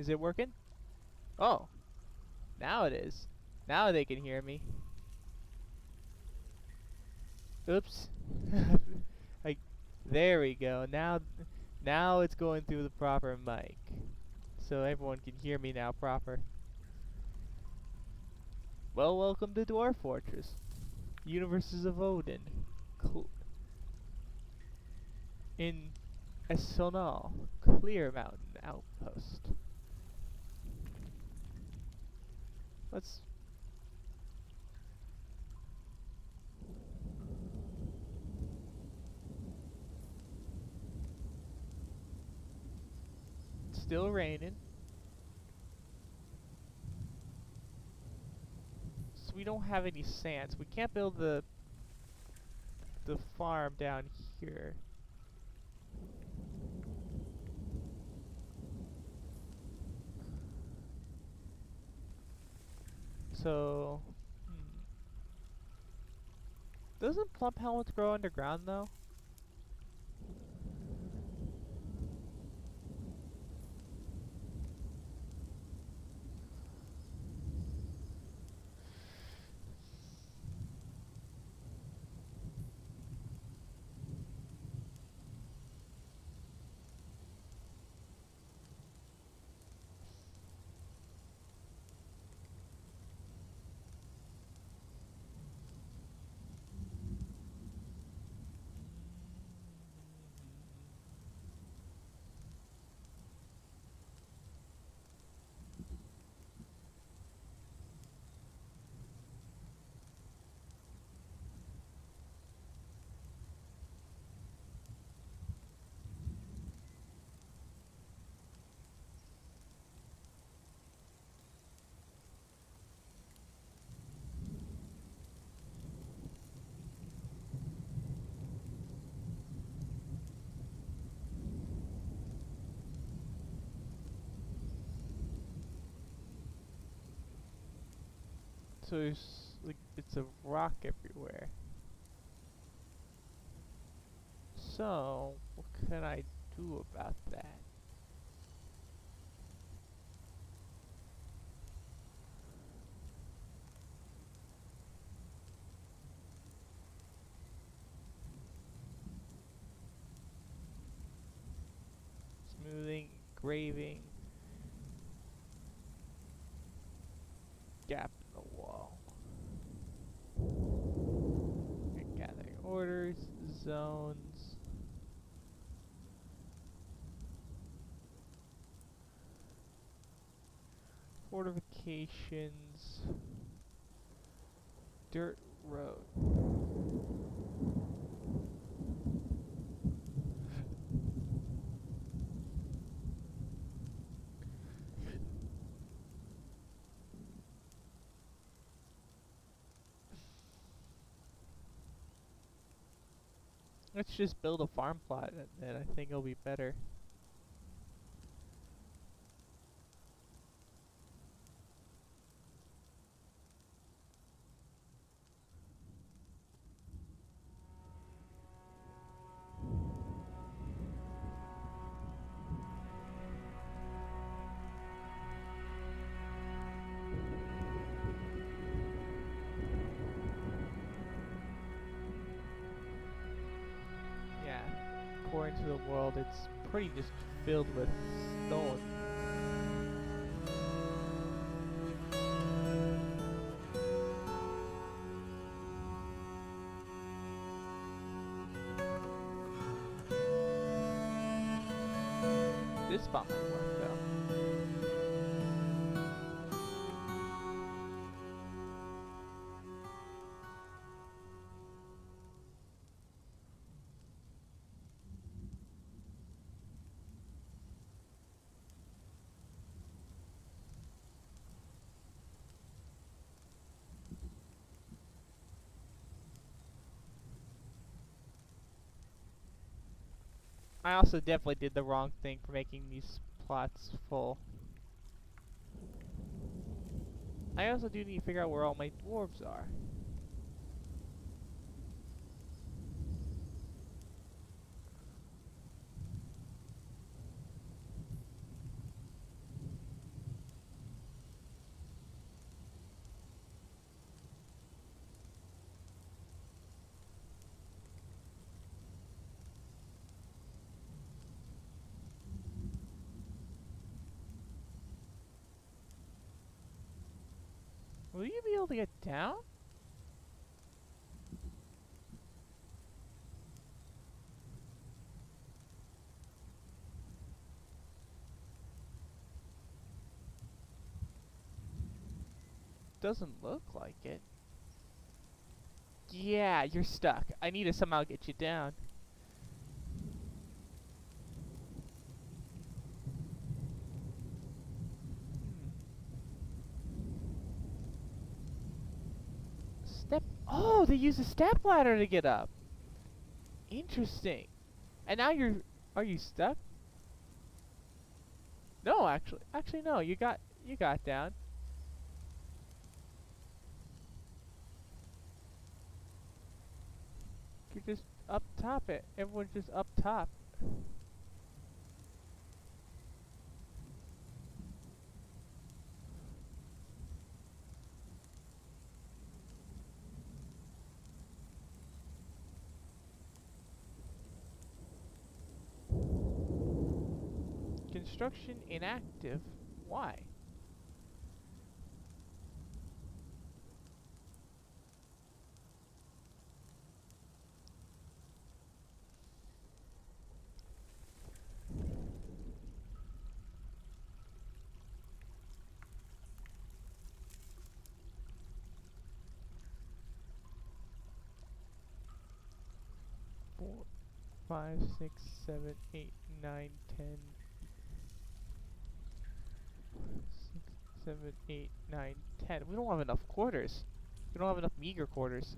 Is it working? Oh, now it is. Now they can hear me. Oops. I, there we go. Now it's going through the proper mic. So everyone can hear me now proper. Well, welcome to Dwarf Fortress. Universes of Odin. In Esonal, Clear Mountain Outpost. Let's... Still raining. So we don't have any sand. So we can't build the farm down here. So... Doesn't plump helmets grow underground though? So it's a rock everywhere. So, what can I do about that? Smoothing, graving, gap in the wall. Gathering orders, zones. Fortifications. Dirt road. Let's just build a farm plot and I think it'll be better. Yeah, according to the world, it's pretty just filled with stone. This spot might work though. I also definitely did the wrong thing for making these plots full. I also do need to figure out where all my dwarves are. able to get down? Doesn't look like it. Yeah, you're stuck. I need to somehow get you down. Step. Oh, they use a step ladder to get up. Interesting. And now you're. Are you stuck? No, actually no. You got down. You're just up top. Everyone's just up top. Construction inactive. Why? Four, 5, 6, 7, 8, 9, 10. 6, 7, 8, 9, 10. We don't have enough quarters. We don't have enough meager quarters.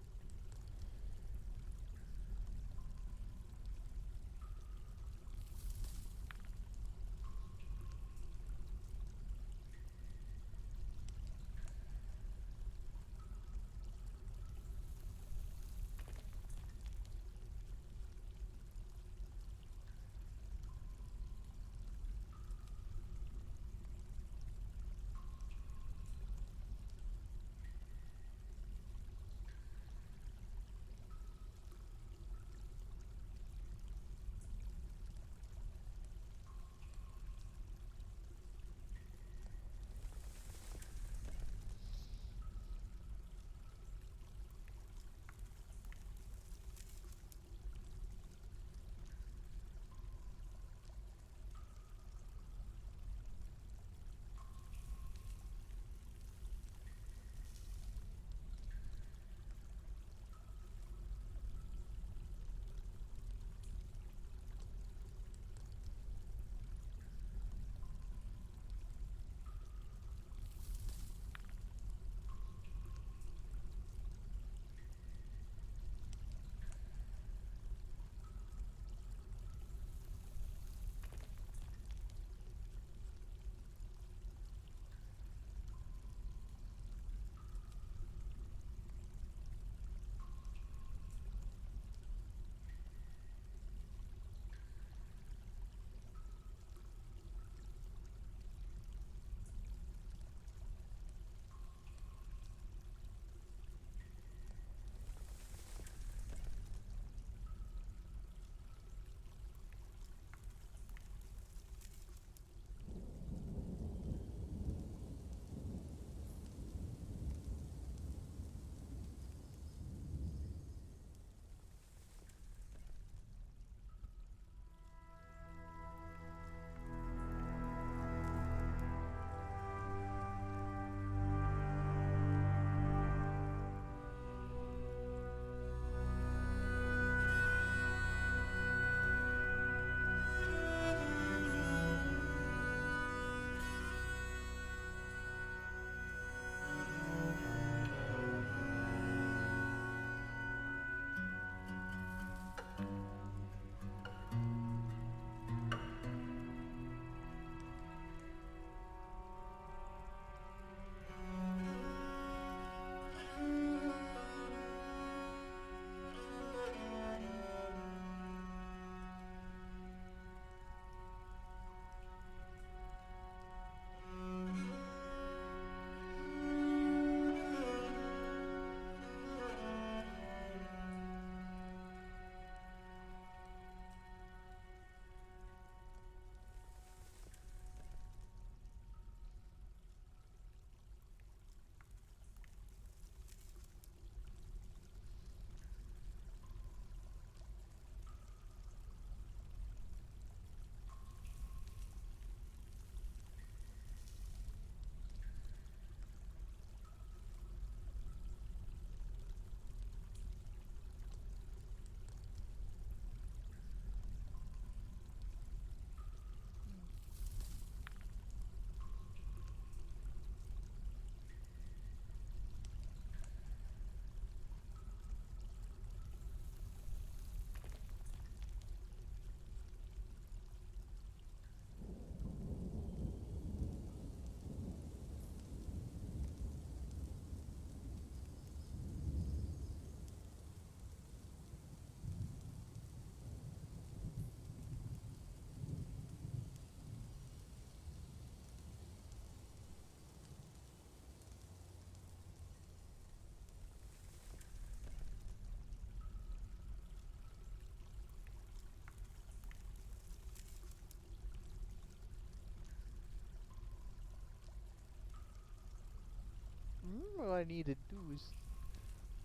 I need to do is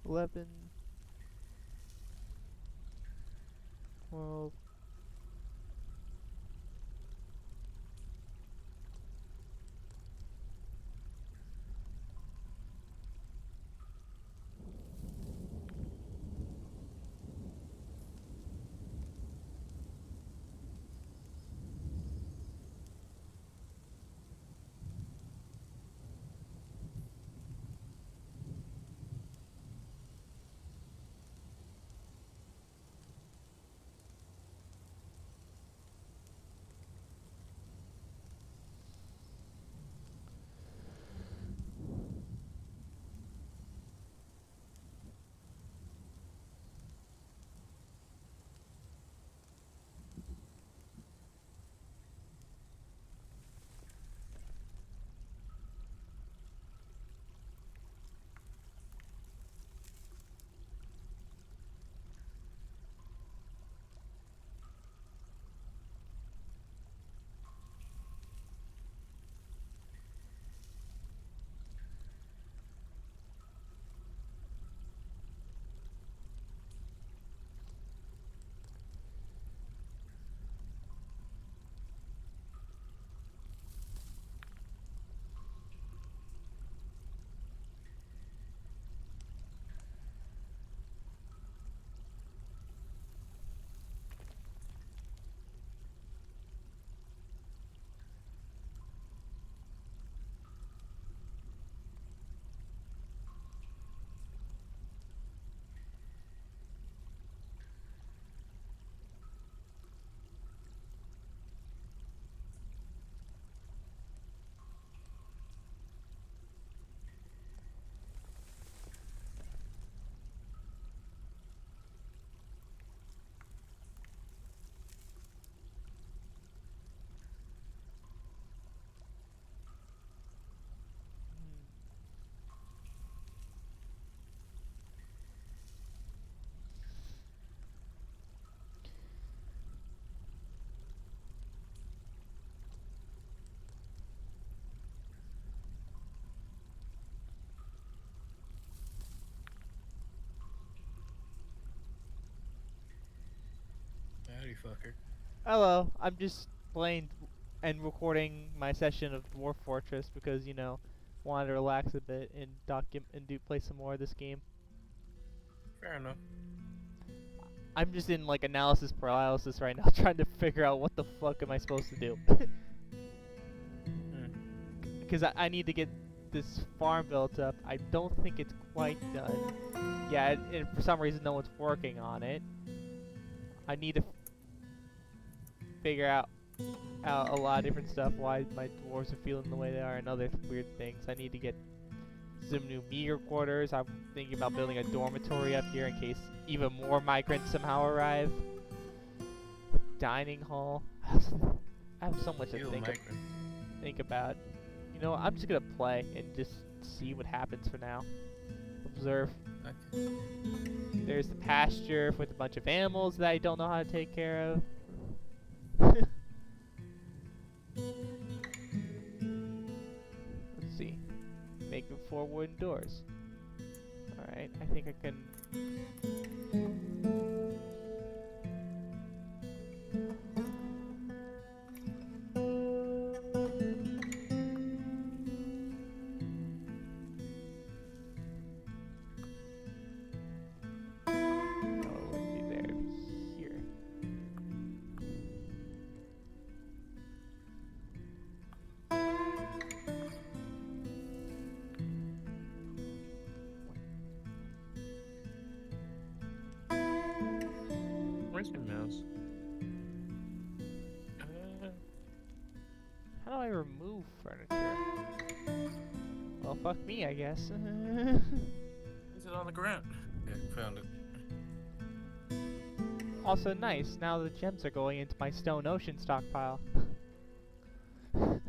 11, 12. Howdy, fucker. Hello, I'm just playing and recording my session of Dwarf Fortress because, you know, wanted to relax a bit and play some more of this game. Fair enough. I'm just in like analysis paralysis right now, trying to figure out what the fuck am I supposed to do. Because I need to get this farm built up. I don't think it's quite done. Yeah, and for some reason no one's working on it. I need to figure out a lot of different stuff, why my dwarves are feeling the way they are, and other weird things. I need to get some new meager quarters. I'm thinking about building a dormitory up here in case even more migrants somehow arrive. Dining hall. I have so much to think about. You know, I'm just gonna play and just see what happens for now. Observe. Okay. There's the pasture with a bunch of animals that I don't know how to take care of. Let's see. Making 4 wooden doors. Alright, I think I can... No, it wouldn't be there. It'd be here. Where's my mouse? How do I remove furniture? Well, fuck me, I guess. Is it on the ground? Yeah, found it. Also nice, now the gems are going into my stone ocean stockpile. That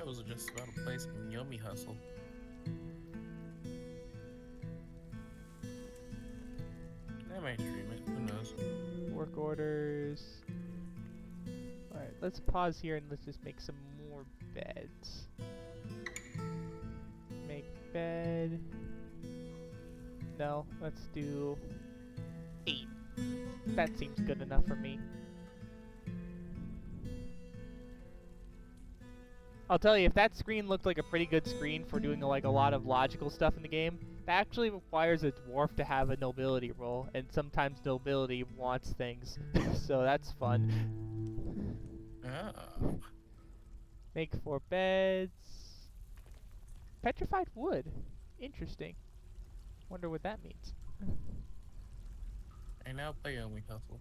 was just about to play some yummy hustle. I might stream it, who knows? Work orders. Alright, let's pause here and let's just make some more beds. Make No, let's do 8. That seems good enough for me. I'll tell you, if that screen looked like a pretty good screen for doing like a lot of logical stuff in the game, that actually requires a dwarf to have a nobility roll, and sometimes nobility wants things, so that's fun. Oh. Make 4 beds. Petrified wood. Interesting. Wonder what that means. I now play on we hustle.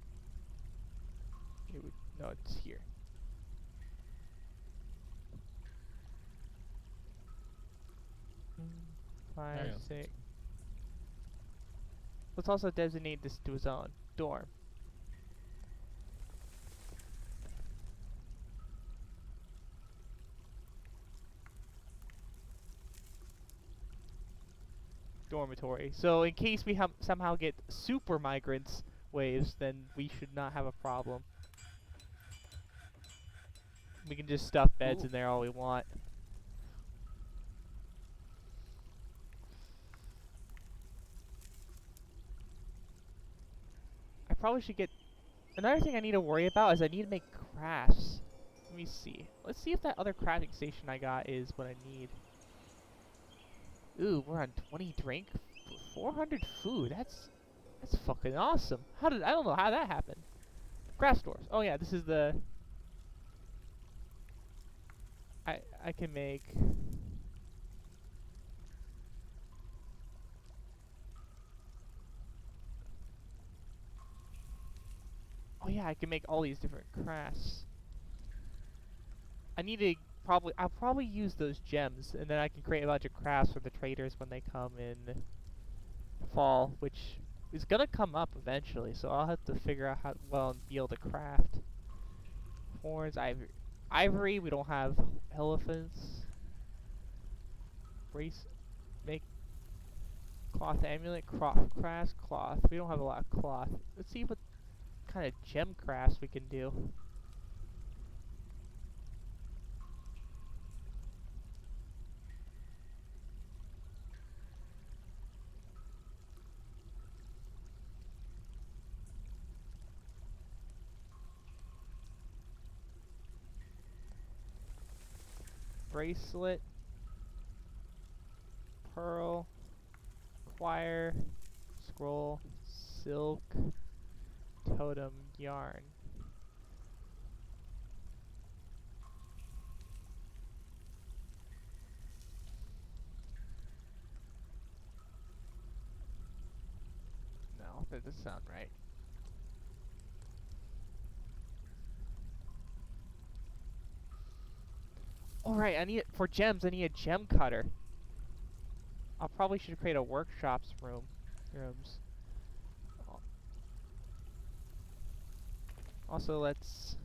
No, it's here. Five, Yeah. 6. Let's also designate this to his own dorm. Dormitory. So in case we somehow get super migrants waves, then we should not have a problem. We can just stuff beds Ooh. in there all we want. I probably should get... Another thing I need to worry about is I need to make crafts. Let me see. Let's see if that other crafting station I got is what I need. Ooh, we're on 20 drink, 400 food. That's fucking awesome. I don't know how that happened. Craft stores. Oh yeah, this is the... I can make... Oh yeah, I can make all these different crafts. I need to I'll probably use those gems, and then I can create a bunch of crafts for the traders when they come in fall, which is gonna come up eventually. So I'll have to figure out how well and be able to craft. Horns, ivory. We don't have elephants. Brace, make cloth amulet, crafts, cloth. We don't have a lot of cloth. Let's see what kind of gem crafts we can do. Bracelet, pearl, choir, scroll, silk, totem, yarn. No, that doesn't sound right. Alright, for gems, I need a gem cutter. I probably should create a workshops rooms. Also, let's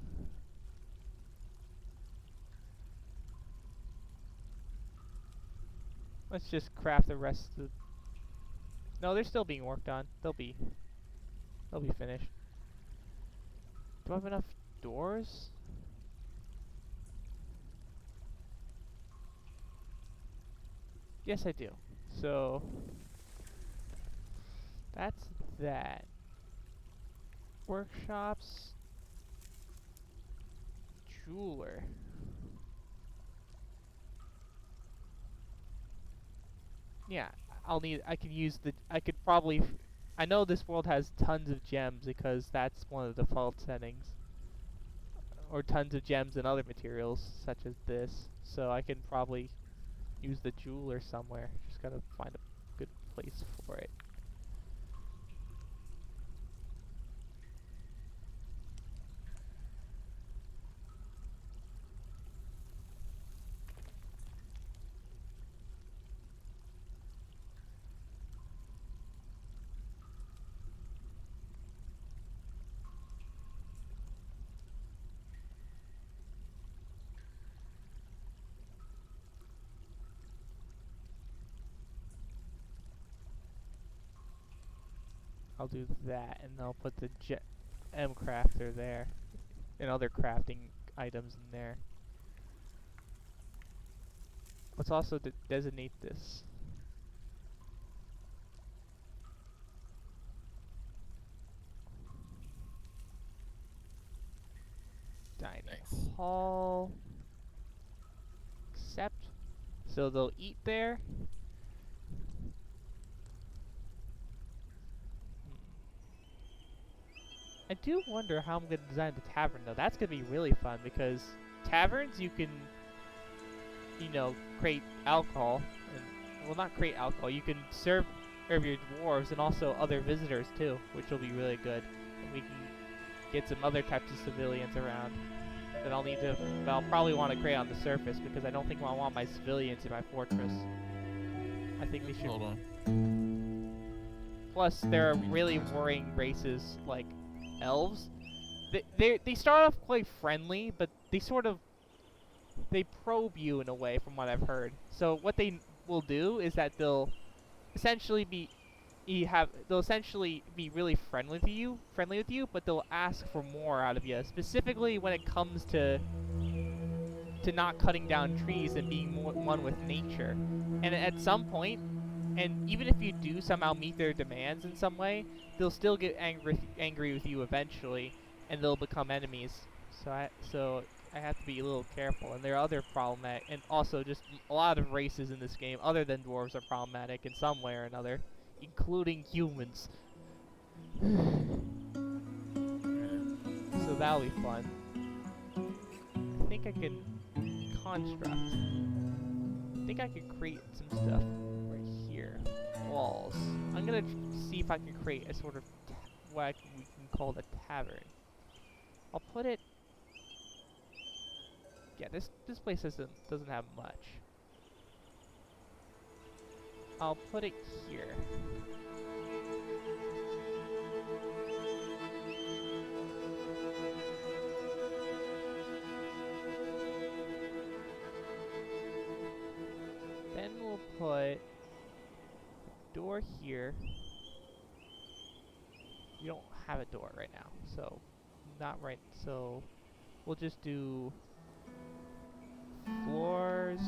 just craft the rest of... No, they're still being worked on. They'll be finished. Do I have enough doors? Yes, I do. So that's that. Workshops, jeweler. Yeah, I can use I could probably, I know this world has tons of gems because that's one of the default settings. Or tons of gems and other materials, such as this. So I can probably use the jeweler somewhere. Just gotta find a good place for it. I'll do that, and I'll put the M crafter there, and other crafting items in there. Let's also designate this. call accept. So they'll eat there. I do wonder how I'm going to design the tavern, though. That's going to be really fun, because taverns, you can, you know, create alcohol. And, well, not create alcohol. You can serve your dwarves and also other visitors, too, which will be really good. And we can get some other types of civilians around that I'll probably want to create on the surface, because I don't think I want my civilians in my fortress. I think they should... Hold on. Plus, there are really worrying races, like elves. They start off quite friendly, but they probe you in a way, from what I've heard. So what they will do is that they'll essentially be really friendly with you, but they'll ask for more out of you, specifically when it comes to not cutting down trees and being one with nature. And at some point, and even if you do somehow meet their demands in some way, they'll still get angry with you eventually, and they'll become enemies. So I have to be a little careful. And there are other problematic, and also just a lot of races in this game, other than dwarves, are problematic in some way or another, including humans. So that'll be fun. I think I can construct. I think I can create some stuff right here. Walls. I'm gonna see if I can create a sort of what we can call the tavern. I'll put it. Yeah, this place doesn't have much. I'll put it here. Then we'll put a door here. We don't have a door right now, so so we'll just do floors.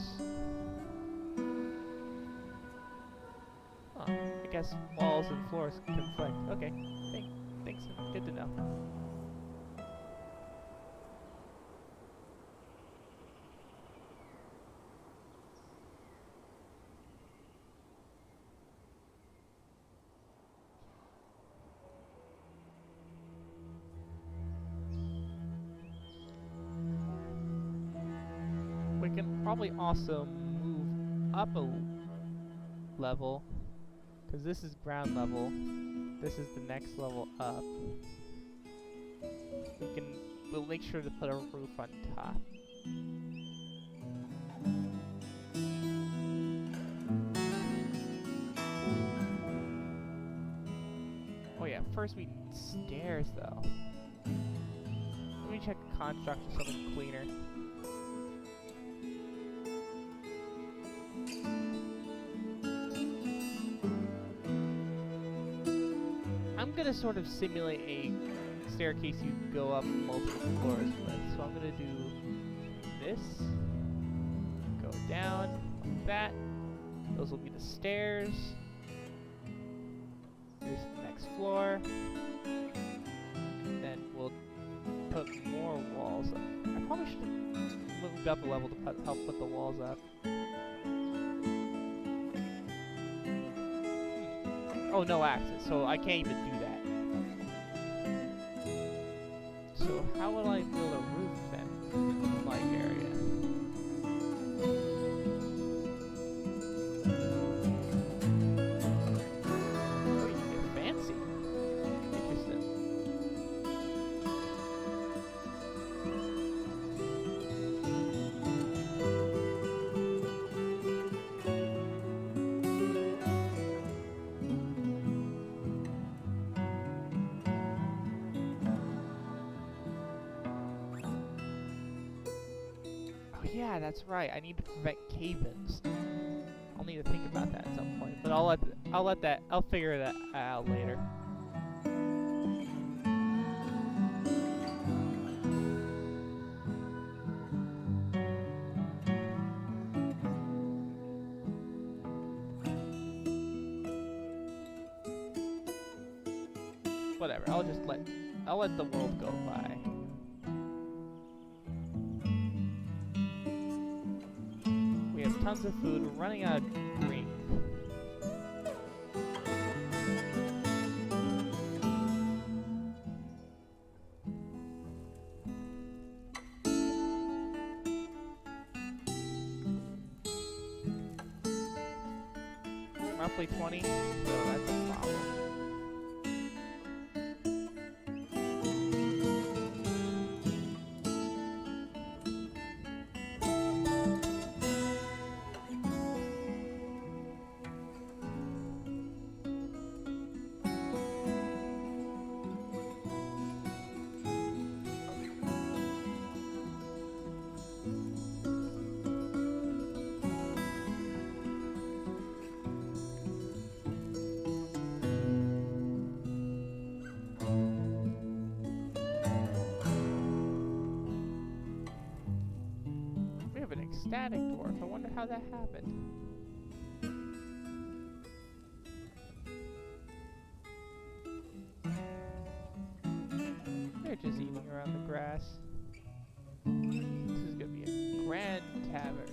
Huh, I guess walls and floors conflict. Okay, thanks. Good to know. We can probably also move up a level, because this is ground level. This is the next level up. We'll make sure to put a roof on top. Oh yeah, first we need stairs though. Let me check construct for something cleaner. I'm gonna sort of simulate a staircase you go up multiple floors with. So I'm gonna do this, go down like that. Those will be the stairs. Here's the next floor. And then we'll put more walls up. I probably should have moved up a level to help put the walls up. Oh, no access, so I can't even do that. So how will I build a roof then in my area? Oh, you can get fancy. Interesting. Yeah, that's right. I need to prevent cave-ins. I'll need to think about that at some point, but I'll figure that out later. Whatever. I'll let the world go by. tons of food. We're running out of drink. Roughly 20, so that's a problem. We have an ecstatic dwarf. I wonder how that happened. They're just eating around the grass. This is gonna be a grand tavern.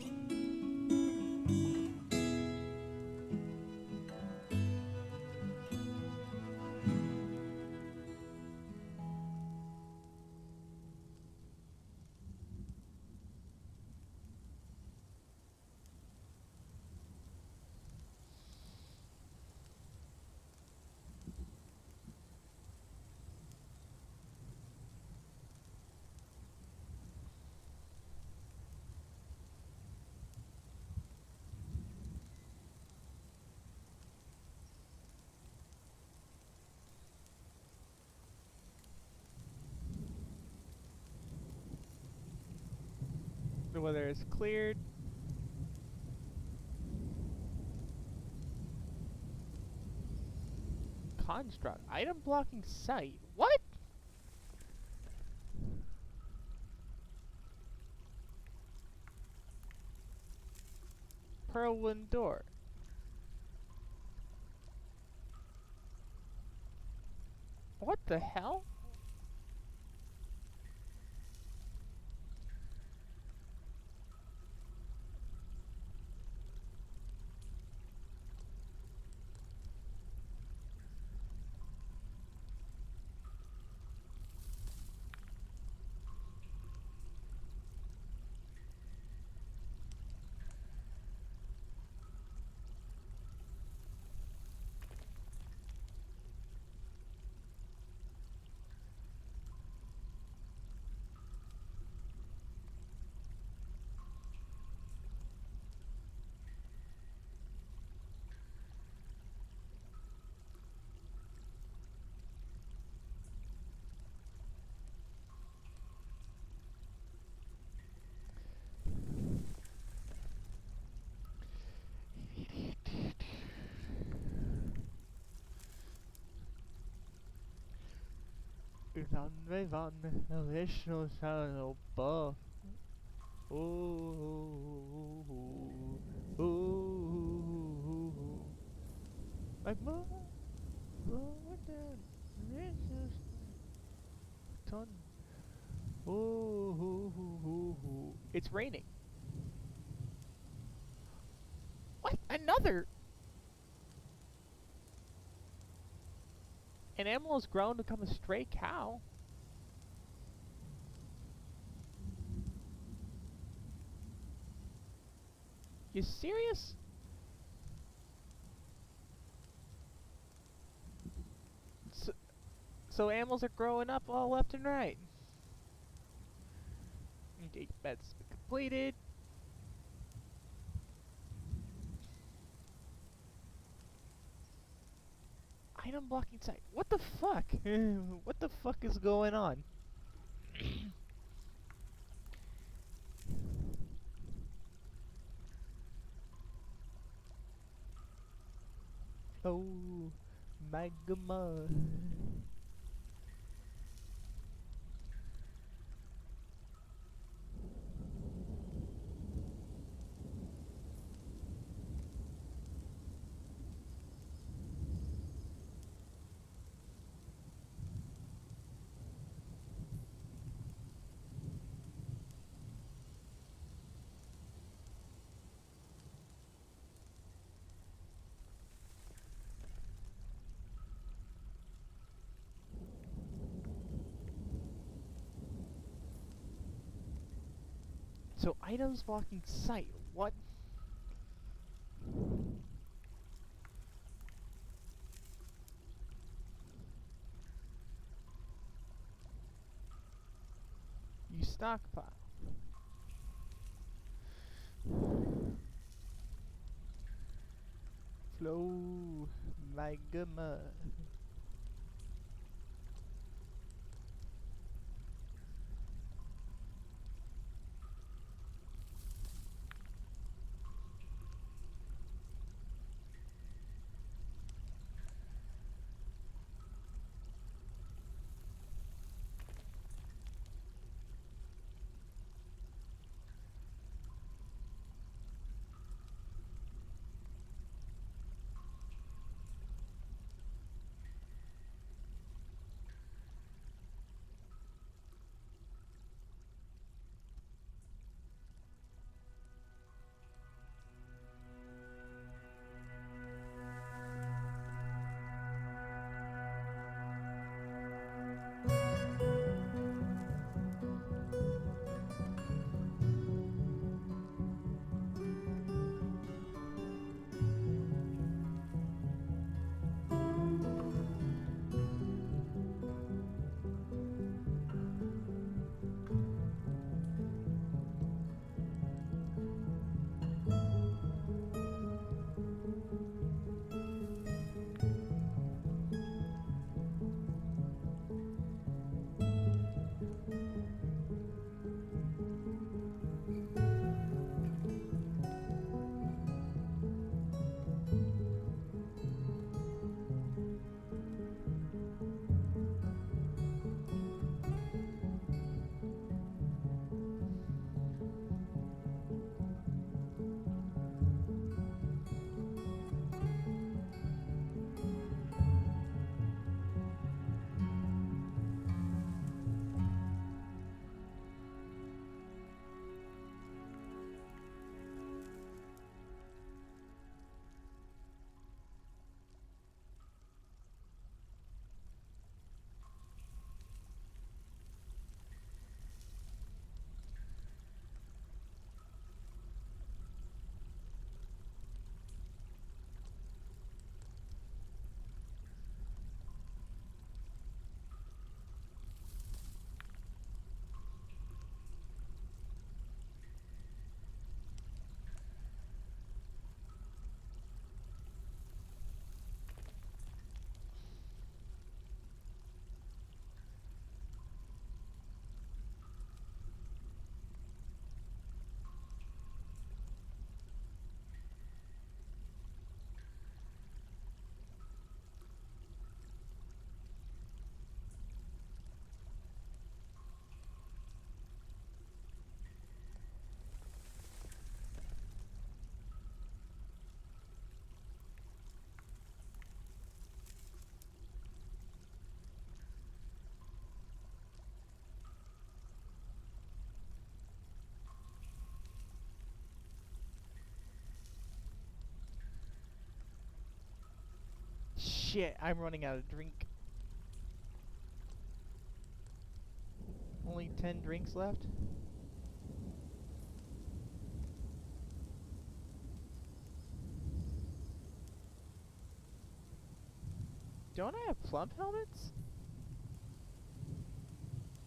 The weather is cleared. Construct. Item blocking site. What? Pearlwind door. What the hell? Utan vi vann, additional channel buff. Like more than this ton. It's raining. What? Another? An animal has grown to become a stray cow. You serious? So animals are growing up all left and right. Okay, that's completed. Item blocking site. What the fuck? What the fuck is going on? Oh, magma. So items blocking sight. What? You stockpile. Flow magma. Shit, I'm running out of drink. Only 10 drinks left? Don't I have plump helmets?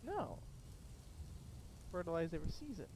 No. Fertilize every season.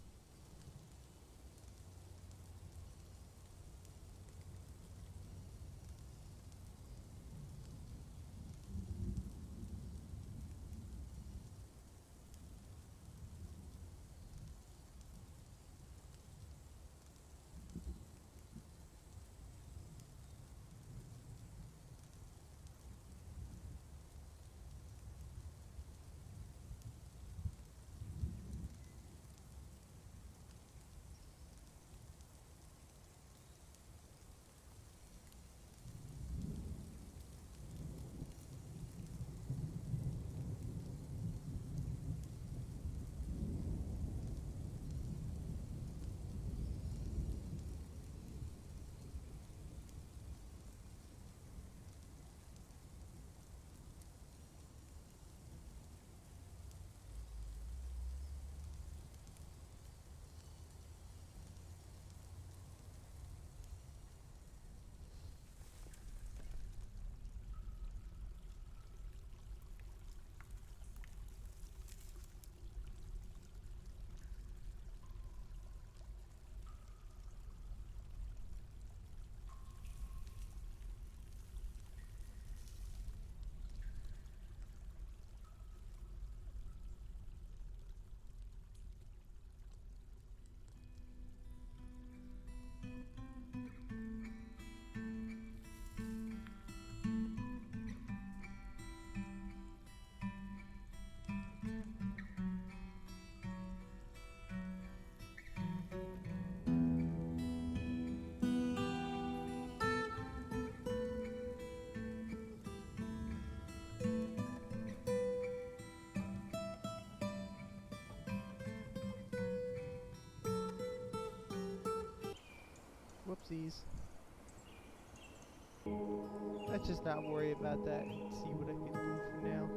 these. Let's just not worry about that and see what I can do for now.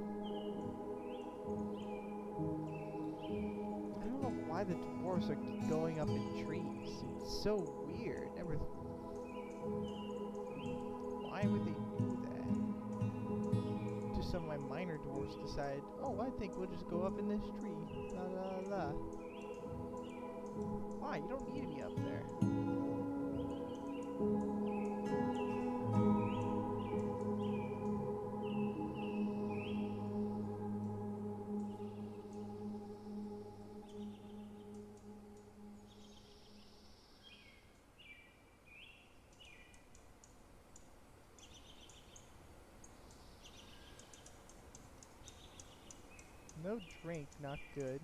I don't know why the dwarves are going up in trees. It's so weird. Never. Why would they do that? Just some of my minor dwarves decide, oh, I think we'll just go up in this tree. La la la. Why? You don't need me up there. No drink, not good.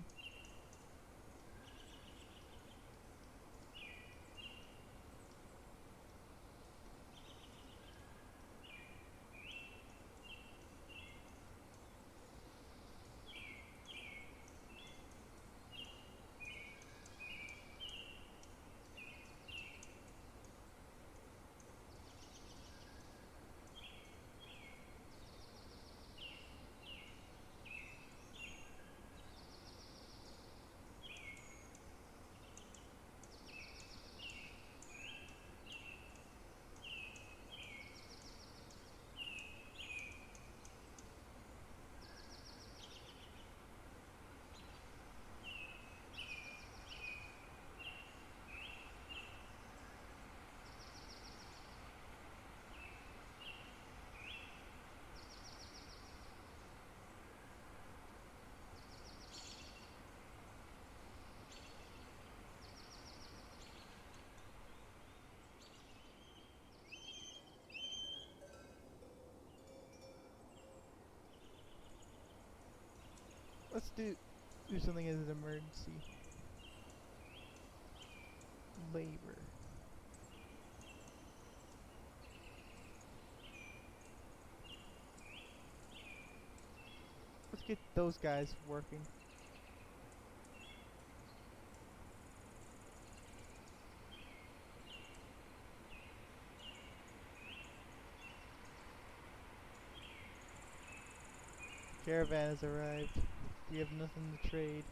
Let's do something as an emergency. Labor. Let's get those guys working. Caravan has arrived. We have nothing to trade.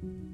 Hmm.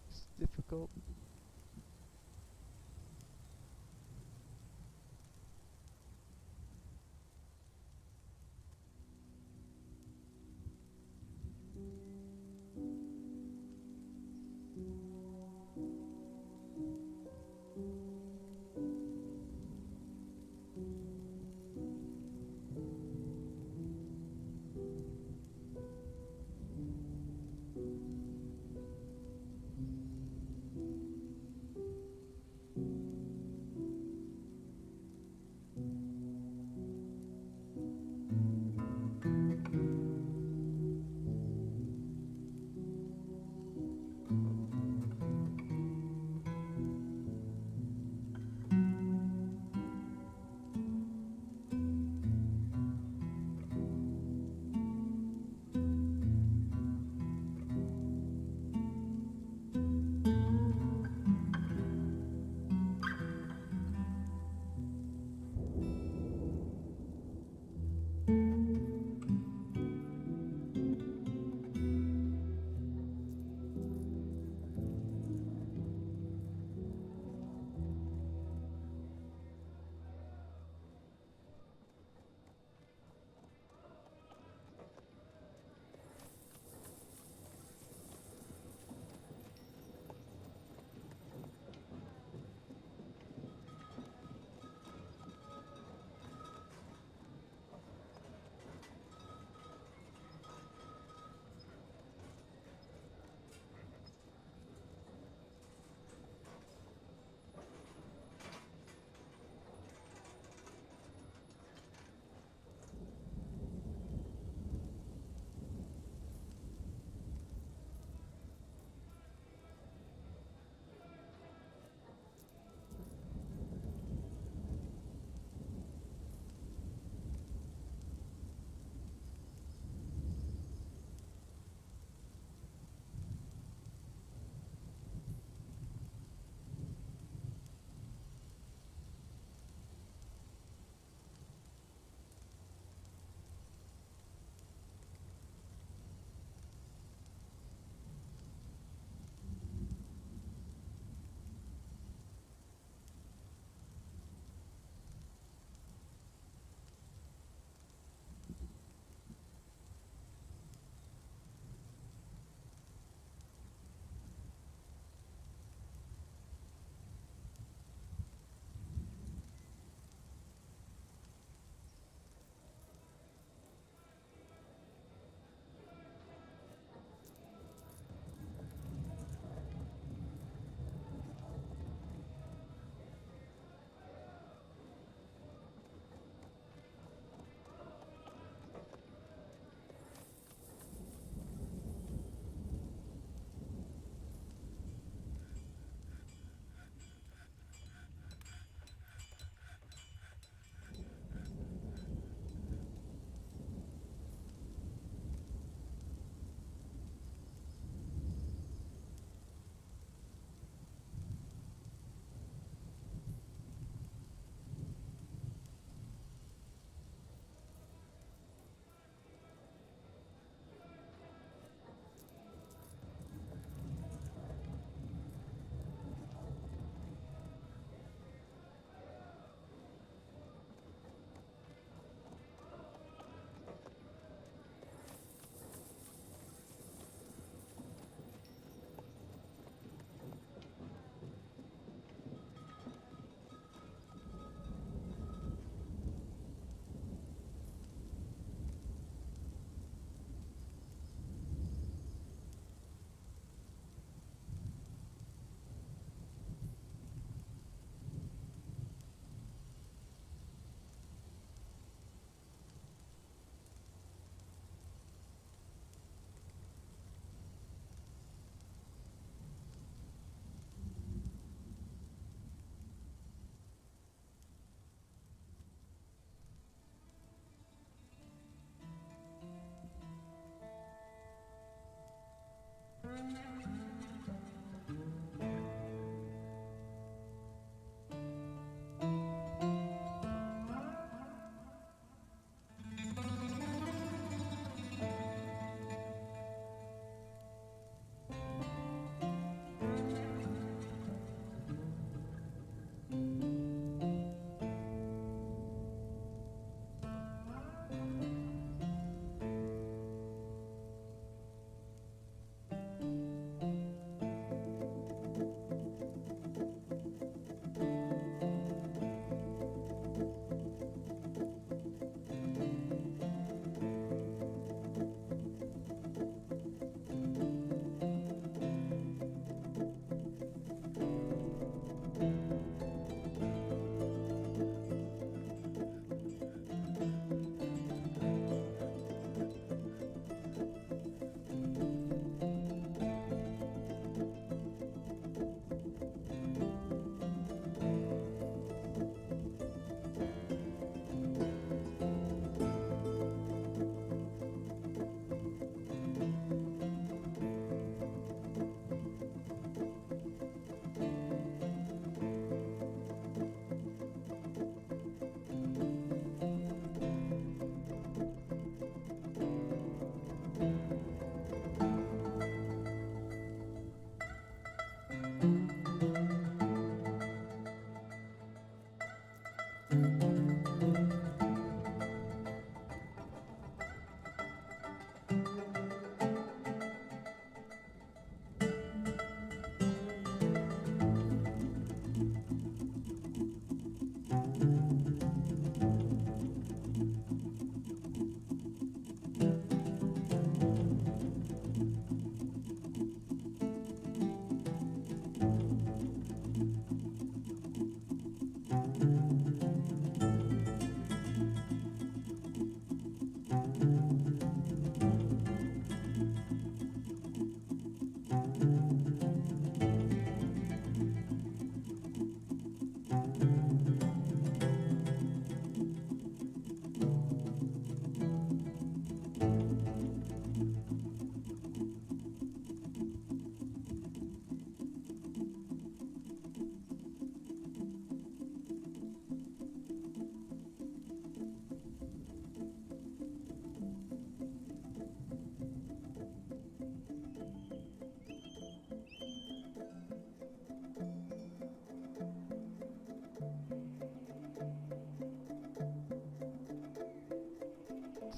It's difficult.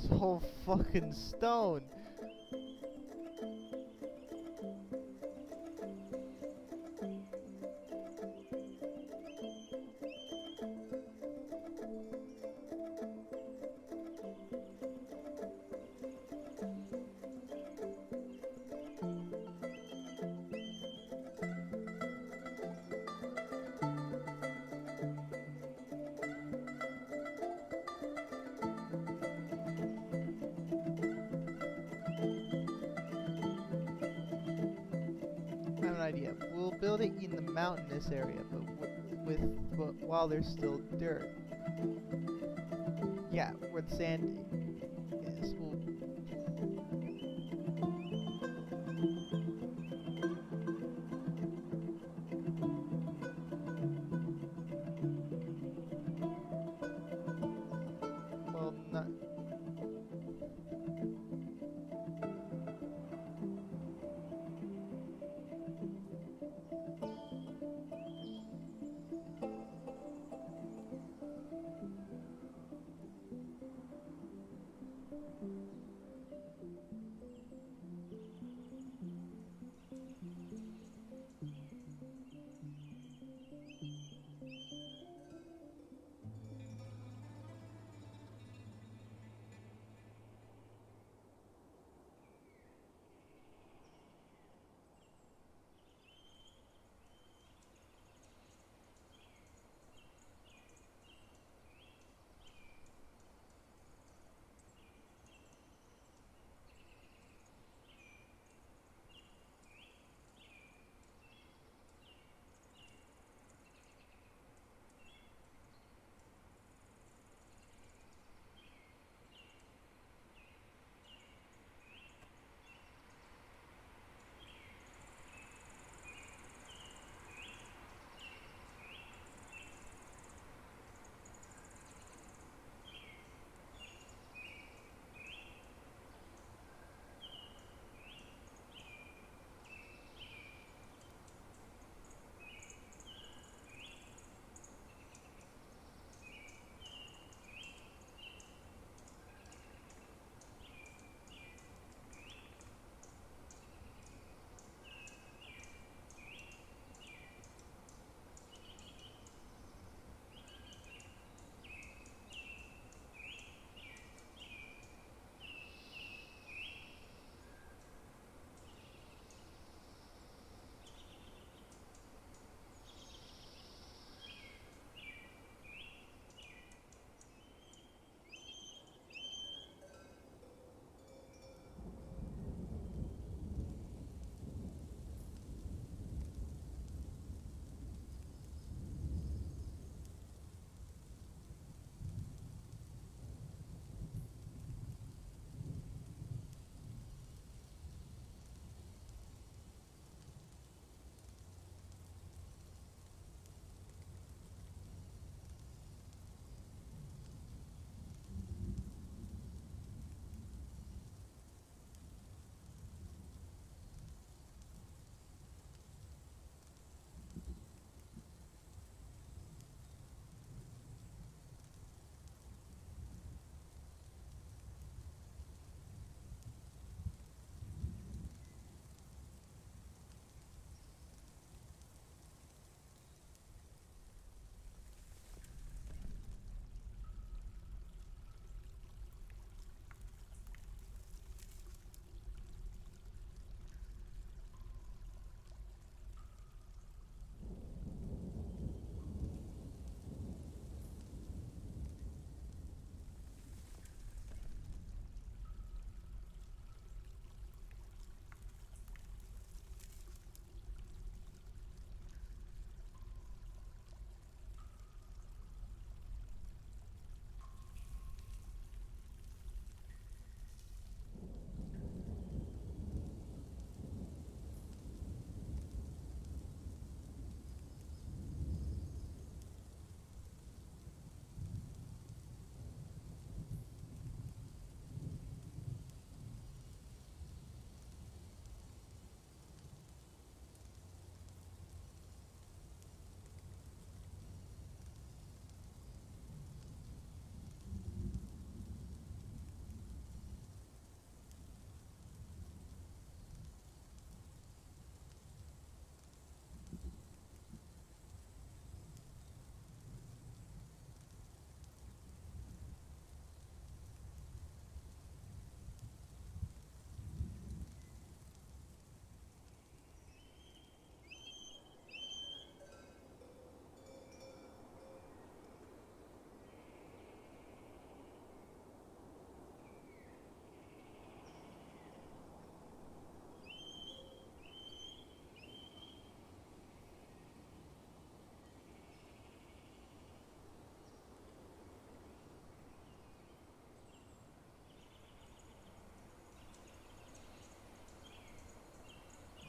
whole fucking stone. I have an idea. We'll build it in the mountainous area, but while there's still dirt. Yeah, where the sand is. Well, not.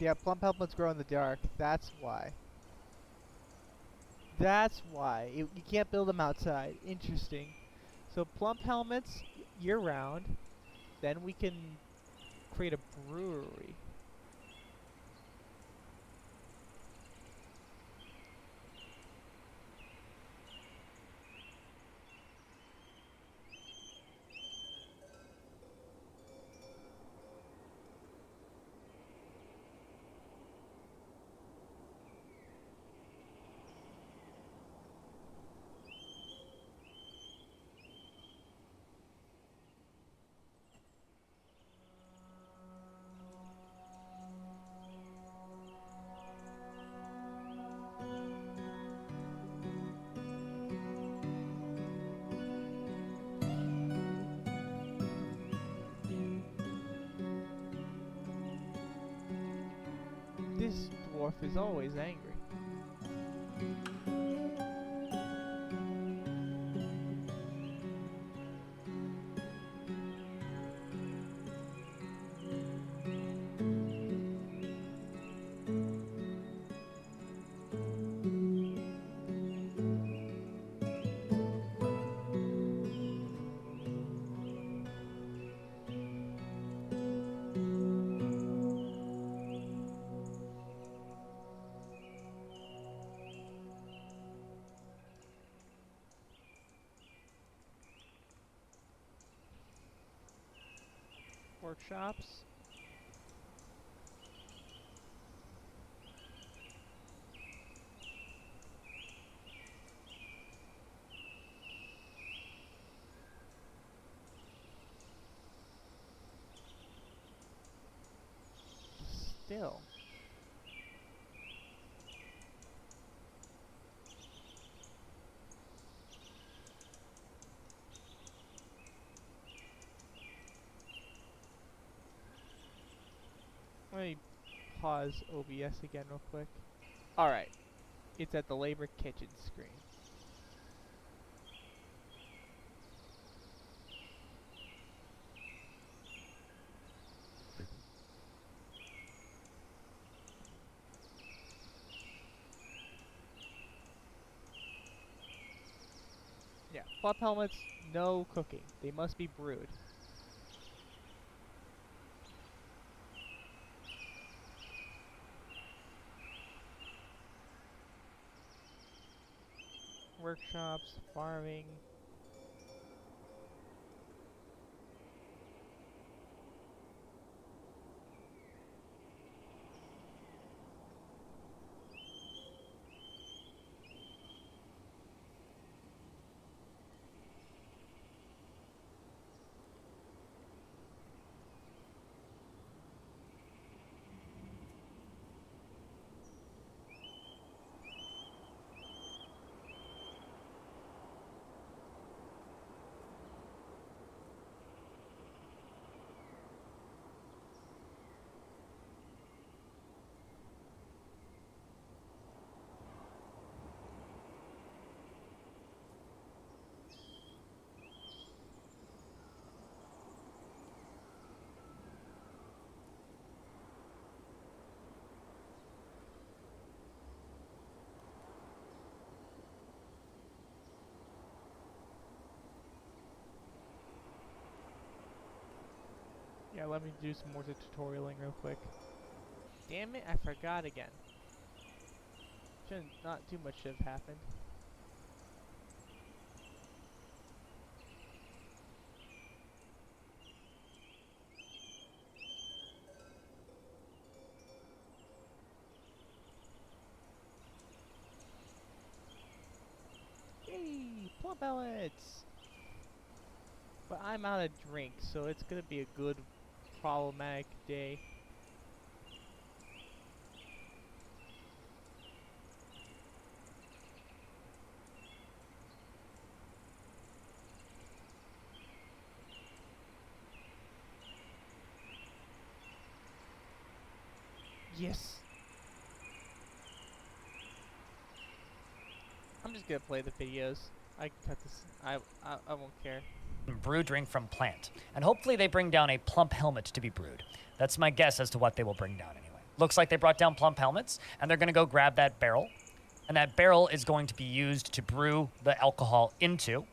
Yeah, plump helmets grow in the dark. That's why. That's why. You can't build them outside. Interesting. So plump helmets year round. Then we can create a brewery. This dwarf is always angry. Workshops. Still. Let me pause OBS again real quick. Alright. It's at the labor kitchen screen. Yeah, plump helmets, no cooking. They must be brewed. Workshops, farming. Yeah, let me do some more tutorialing real quick. Damn it, I forgot again. Not too much should have happened. Yay! Plump pellets! But I'm out of drink, so it's gonna be a good problematic day. Yes! I'm just gonna play the videos. I can cut this. I won't care. Brew drink from plant, and hopefully they bring down a plump helmet to be brewed. That's my guess as to what they will bring down anyway. looks like they brought down plump helmets, and they're going to go grab that barrel. And that barrel is going to be used to brew the alcohol into.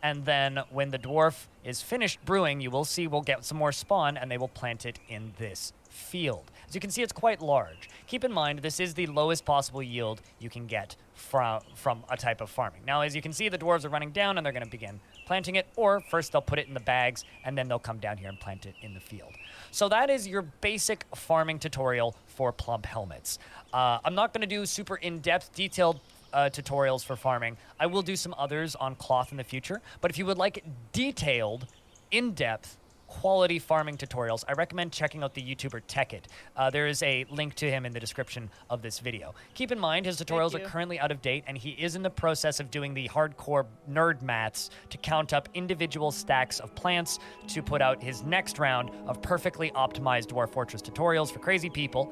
And then when the dwarf is finished brewing, you will see we'll get some more spawn, and they will plant it in this field. As you can see, it's quite large. Keep in mind, this is the lowest possible yield you can get from a type of farming. Now, as you can see, the dwarves are running down, and they're going to begin planting it, or first they'll put it in the bags, and then they'll come down here and plant it in the field. So that is your basic farming tutorial for plump helmets. I'm not going to do super in-depth, detailed tutorials for farming. I will do some others on cloth in the future, but if you would like detailed, in-depth, quality farming tutorials, I recommend checking out the YouTuber Techit. There is a link to him in the description of this video. Keep in mind, his tutorials are currently out of date, and he is in the process of doing the hardcore nerd maths to count up individual stacks of plants to put out his next round of perfectly optimized Dwarf Fortress tutorials for crazy people.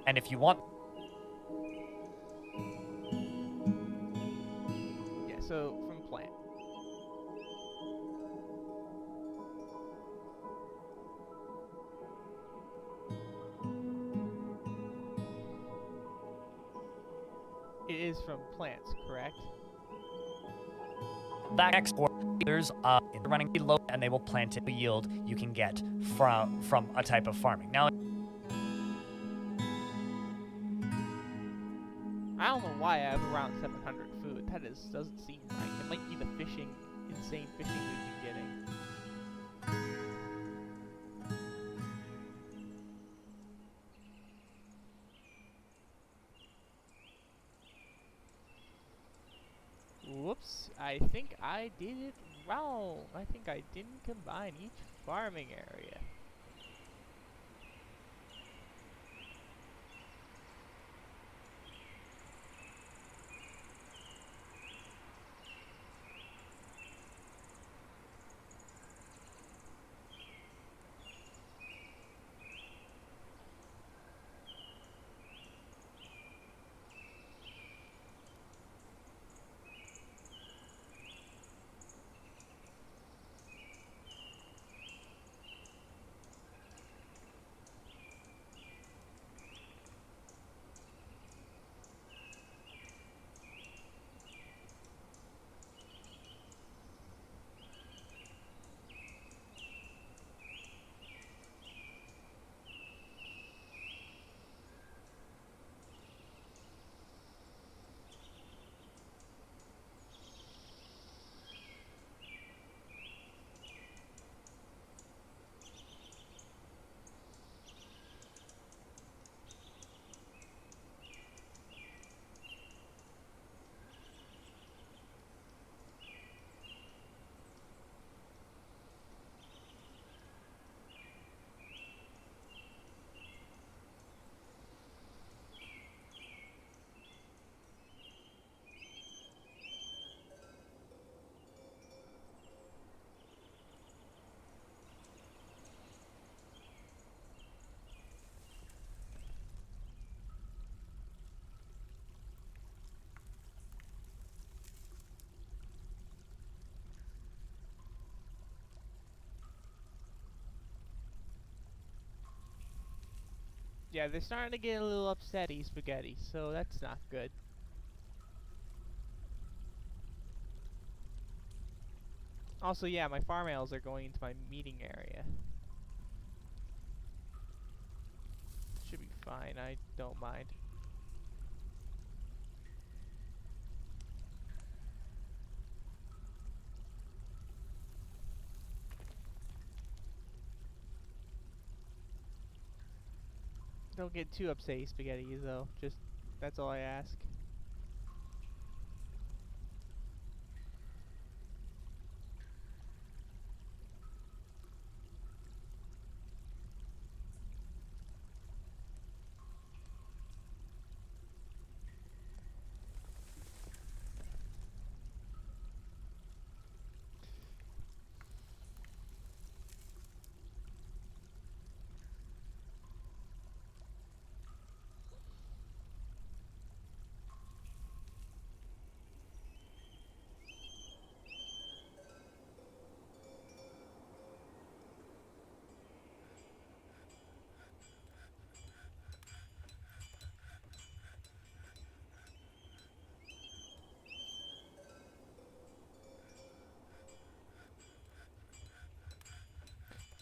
And if you want... Yeah, so from plant. It is from plants, correct? That export leaders in the running low, and they will plant it the yield you can get from a type of farming. Now, I don't know why I have around 700 food. That doesn't seem right. It might be the insane fishing we've been getting. Whoops, I think I did it wrong. I think I didn't combine each farming area. Yeah, they're starting to get a little upsetty, spaghetti, so that's not good. Also, yeah, my farm ales are going into my meeting area. Should be fine, I don't mind. Don't get too upsetty, spaghetti, though. Just, that's all I ask.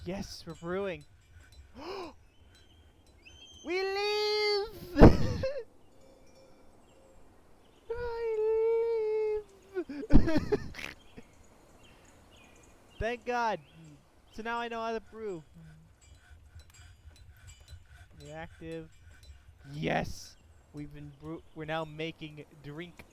Yes, we're brewing. We live! I live! Thank God. So now I know how to brew. Reactive. Yes! We're now making drink.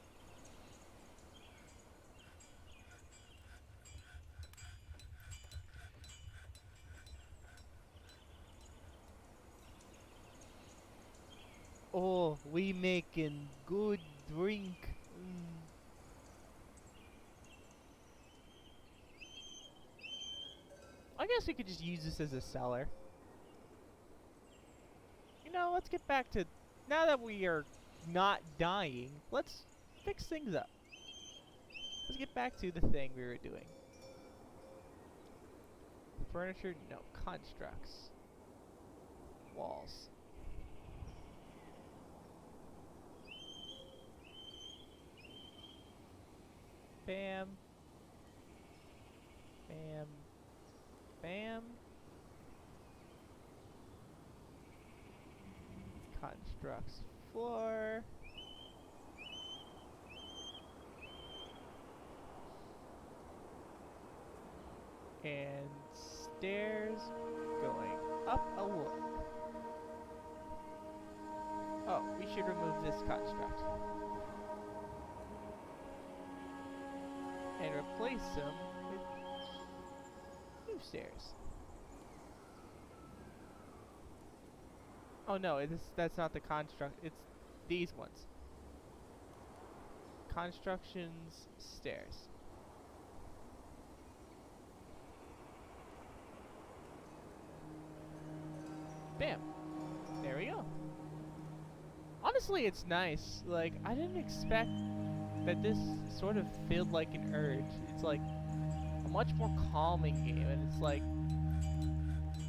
Oh, we making good drink. I guess we could just use this as a cellar. You know, let's get back to... Now that we are not dying, let's fix things up. Let's get back to the thing we were doing. Furniture? No. Constructs. Walls. Bam. Bam. Bam. Constructs floor. And stairs going up a wood. Oh, we should remove this construct. And replace them with new stairs. Oh no, that's not the construct, it's these ones. Constructions, stairs. Bam. There we go. Honestly, it's nice. Like, I didn't expect that this sort of felt like an urge. It's like a much more calming game, and it's like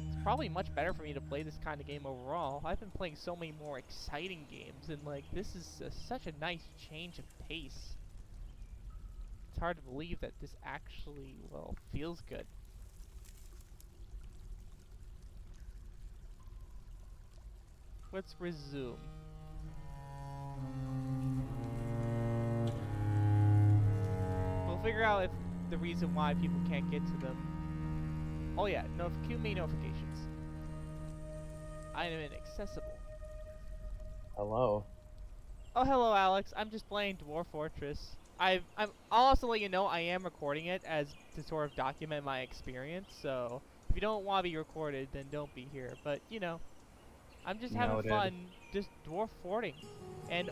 it's probably much better for me to play this kind of game overall. I've been playing so many more exciting games, and like this is such a nice change of pace. It's hard to believe that this actually, well, feels good. Let's resume. We'll figure out if the reason why people can't get to them. Oh yeah, queue me notifications. Item inaccessible. Hello. Oh, hello, Alex. I'm just playing Dwarf Fortress. I'll also let you know I am recording it as to sort of document my experience. So if you don't want to be recorded, then don't be here. But you know, I'm just having Noted. fun, just dwarf forting, and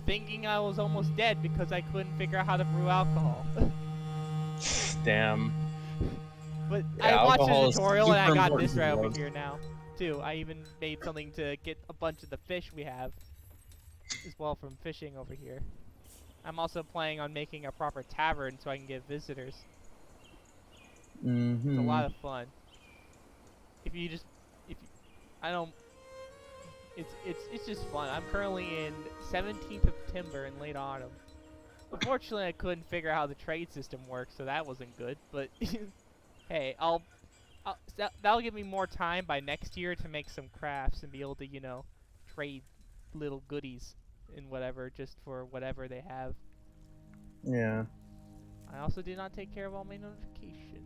thinking I was almost dead because I couldn't figure out how to brew alcohol. Damn. But Yeah, I watched alcohol a is tutorial and I super got important this to right over dwarves. here now, too. I even made something to get a bunch of the fish we have as well from fishing over here. I'm also planning on making a proper tavern so I can get visitors. It's a lot of fun. It's just fun. I'm currently in 17th of Timber in late autumn. Unfortunately, I couldn't figure out how the trade system works, so that wasn't good. But hey, that'll give me more time by next year to make some crafts and be able to, you know, trade little goodies and whatever just for whatever they have. Yeah. I also did not take care of all my notifications.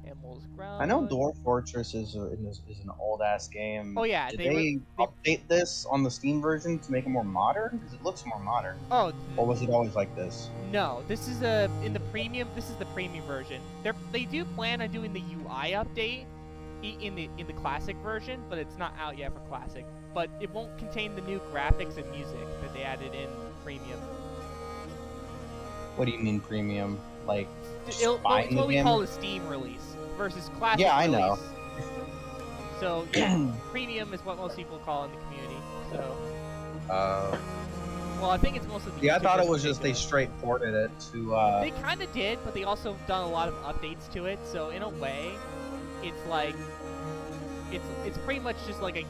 Animals ground. I know Dwarf Fortress is an old ass game. Oh yeah, Did they update this on the Steam version to make it more modern? Because it looks more modern. Oh. Or was it always like this? No, this is in the premium. This is the premium version. They do plan on doing the UI update in the classic version, but it's not out yet for classic. But it won't contain the new graphics and music that they added in premium. What do you mean premium? Like It's what we call a Steam release versus classic. Yeah, I release. know. So yeah, premium is what most people call in the community. So. Well, I think it's mostly. Yeah, I thought it was just they straight ported it to. They kind of did, but they also have done a lot of updates to it. So in a way, it's like it's pretty much just like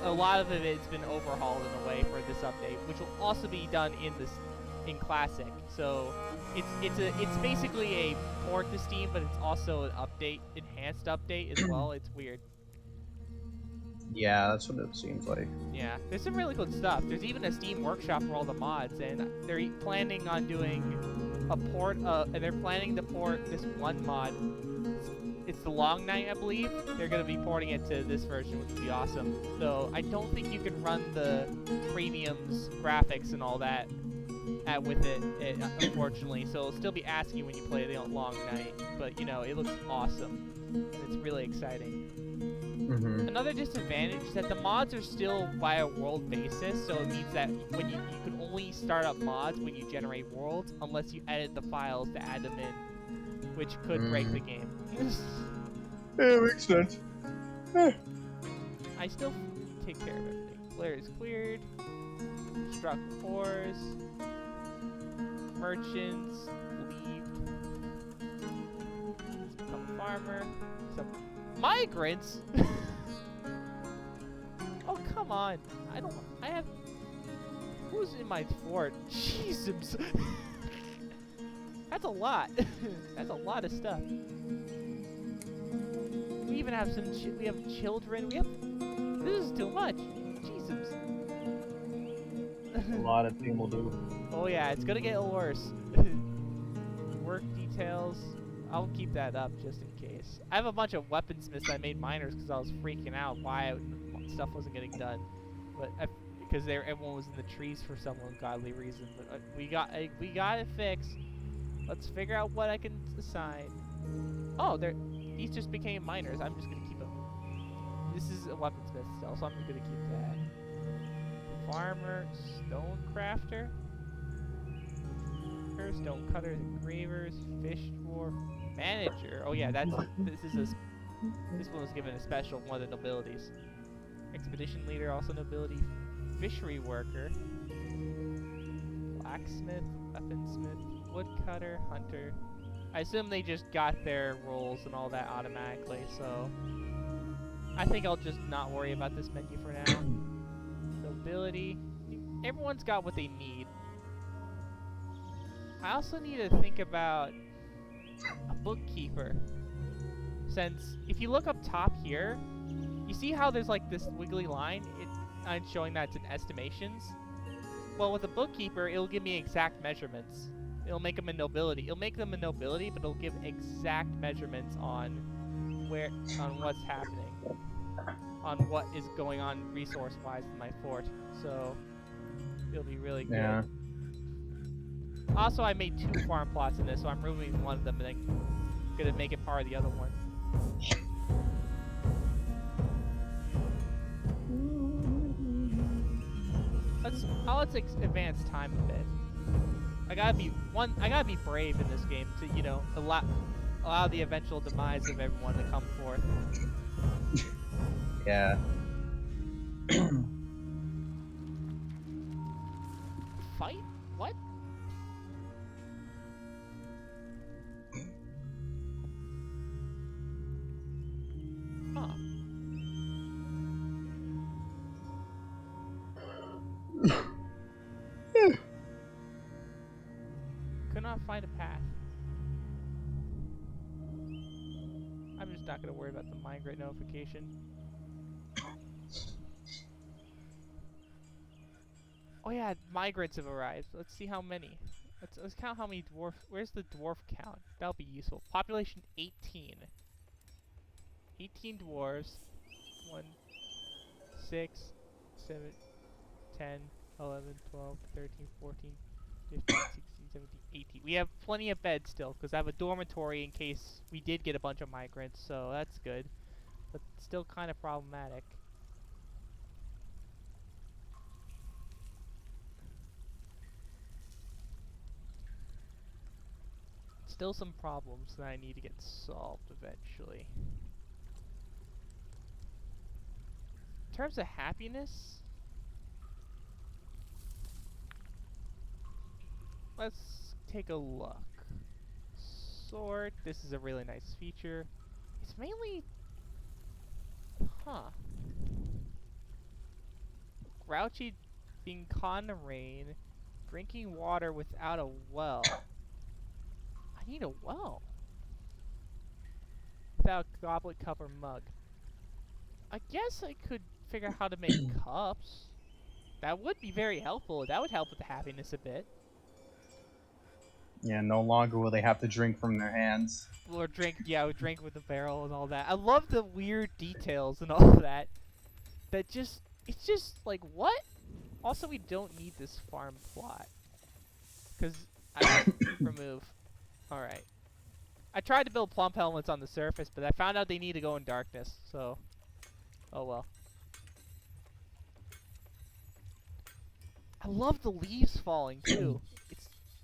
a lot of it's been overhauled in a way for this update, which will also be done in this in Classic. So it's basically a port to Steam, but it's also an update, enhanced update as well. It's weird. Yeah, that's what it seems like. Yeah, there's some really good stuff. There's even a Steam workshop for all the mods, and they're planning on doing a port. And they're planning to port this one mod. It's the Long Night, I believe. They're gonna be porting it to this version, which would be awesome. So I don't think you can run the premiums graphics and all that with it, unfortunately. So it'll still be asking when you play the Long Night, but you know it looks awesome, and it's really exciting. Another disadvantage is that the mods are still via world basis, so it means that when you can only start up mods when you generate worlds, unless you edit the files to add them in, which could break the game. Yeah, makes sense. I still take care of everything. Flare is cleared. Struck ores. Merchants leave. Become a farmer. Some migrants. Oh come on! I have. Who's in my fort? Jesus. That's a lot. That's a lot of stuff. We even have some. We have children. We have. This is too much. Jesus. A lot of things will do. Oh yeah, it's gonna get worse. Work details. I'll keep that up just in case. I have a bunch of weaponsmiths I made miners because I was freaking out why stuff wasn't getting done, but because everyone was in the trees for some ungodly reason. But we got it fixed. Let's figure out what I can assign. Oh, these just became miners. I'm just gonna keep them. This is a weaponsmith still, so I'm just gonna keep that. Farmer, stone crafter, stone cutters, engravers, fish dwarf, manager. Oh yeah, this one was given a special, one of the nobilities. Expedition leader, also nobility. Fishery worker, blacksmith, weaponsmith, woodcutter, hunter. I assume they just got their roles and all that automatically, so I think I'll just not worry about this menu for now. Nobility. Everyone's got what they need. I also need to think about a bookkeeper. Since if you look up top here, you see how there's like this wiggly line? It's showing that it's in estimations. Well, with a bookkeeper, it'll give me exact measurements. It'll make them a nobility. It'll make them a nobility, but it'll give exact measurements on what's happening, on what is going on resource-wise in my fort. So it'll be really good. Yeah. Also, I made 2 farm plots in this, so I'm removing one of them and then gonna make it part of the other one. Let's advance time a bit. I gotta be brave in this game to, you know, allow the eventual demise of everyone to come forth. Yeah. Fight? What? Huh. Could not find a path. I'm just not gonna worry about the migrant notification. Oh yeah, migrants have arrived. Let's see how many. Let's count how many dwarf. Where's the dwarf count? That'll be useful. Population 18. 18 dwarves. 1, 6, 7, 10, 11, 12, 13, 14, 15, 16, 17, 18. We have plenty of beds still, because I have a dormitory in case we did get a bunch of migrants, so that's good. But still kind of problematic. Still some problems that I need to get solved eventually. In terms of happiness, let's take a look. Sort. This is a really nice feature. It's mainly... Huh. Grouchy being caught in the rain. Drinking water without a well. I need a well. Without a goblet, cup, or mug. I guess I could figure out how to make cups. That would be very helpful. That would help with the happiness a bit. Yeah, no longer will they have to drink from their hands. Or drink, yeah, drink with the barrel and all that. I love the weird details and all of that. It's just like, what? Also, we don't need this farm plot. Because I remove. Alright. I tried to build plump helmets on the surface, but I found out they need to go in darkness, so. Oh well. I love the leaves falling too.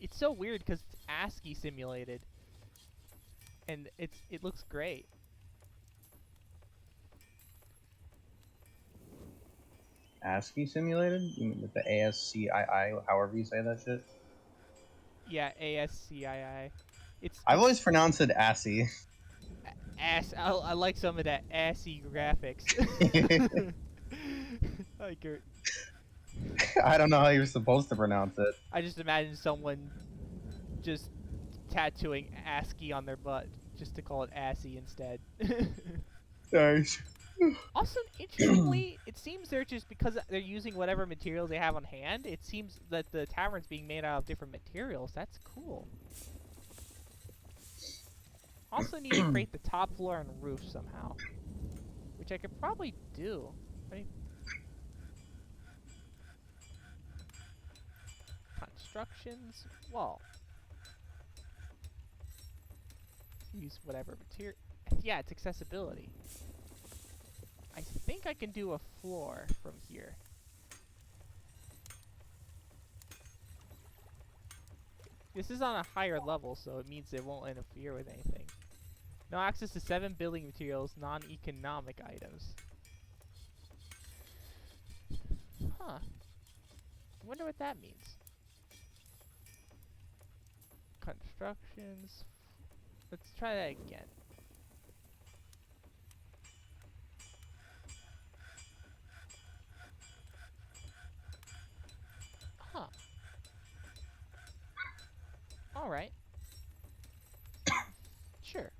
It's so weird because it's ASCII simulated. And it looks great. ASCII simulated? You mean with the ASCII, however you say that shit? Yeah, ASCII. I've always pronounced it ASCII. I like some of that assy graphics. Like I don't know how you're supposed to pronounce it. I just imagine someone just tattooing ASCII on their butt just to call it assy instead. Nice. Also, interestingly, it seems they're just because they're using whatever materials they have on hand. It seems that the tavern's being made out of different materials. That's cool. Also need to create the top floor and roof somehow, which I could probably do. Right? Constructions, wall. Use whatever material. Yeah, it's accessibility. I think I can do a floor from here. This is on a higher level, so it means it won't interfere with anything. No access to 7 building materials, non-economic items. Huh. I wonder what that means. Constructions. Let's try that again. Huh. Alright. Sure.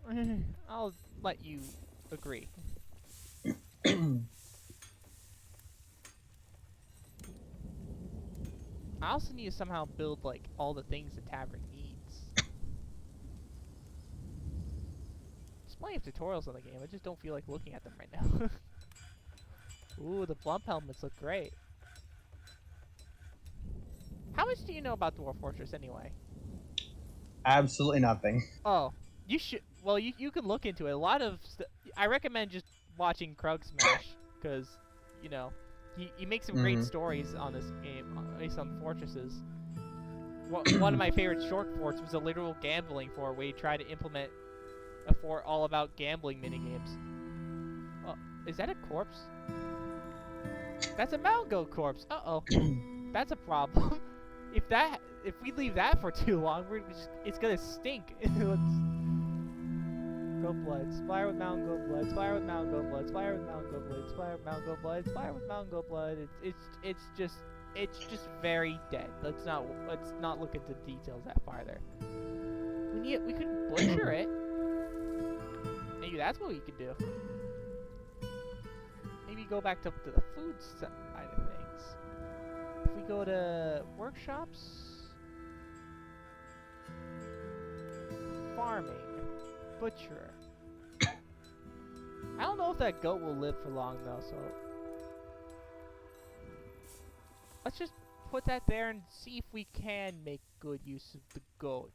I'll let you agree. I also need to somehow build, like, all the things the tavern needs. There's plenty of tutorials on the game, I just don't feel like looking at them right now. Ooh, the plump helmets look great. How much do you know about Dwarf Fortress anyway? Absolutely nothing. Oh, you should. Well, you can look into it. A lot of I recommend just watching Krug Smash because, you know, he makes some great stories on this game based on fortresses. One of my favorite short forts was a literal gambling fort where you try to implement a fort all about gambling minigames. Oh, is that a corpse? That's a mountain goat corpse. Uh-oh. That's a problem. If we leave that for too long, it's gonna stink. Let's go blood. Splatter with mountain goat blood. Splatter with mountain goat blood. Splatter with mountain goat blood. Splatter with mountain goat blood. Splatter with mountain goat blood. It's just very dead. Let's not look into details that farther. We could butcher it. Maybe that's what we could do. Maybe go back to the food side of things. If we go to workshops, farming, butcher. I don't know if that goat will live for long though, so let's just put that there and see if we can make good use of the goat.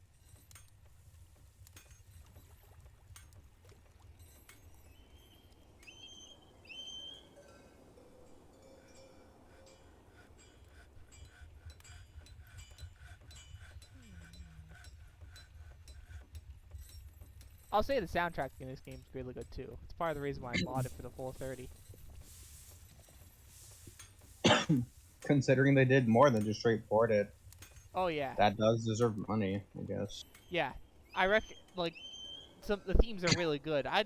I'll say the soundtrack in this game is really good too. It's part of the reason why I bought it for the full 30. Considering they did more than just straight port it. Oh yeah. That does deserve money, I guess. Yeah. I reckon, like, the themes are really good. I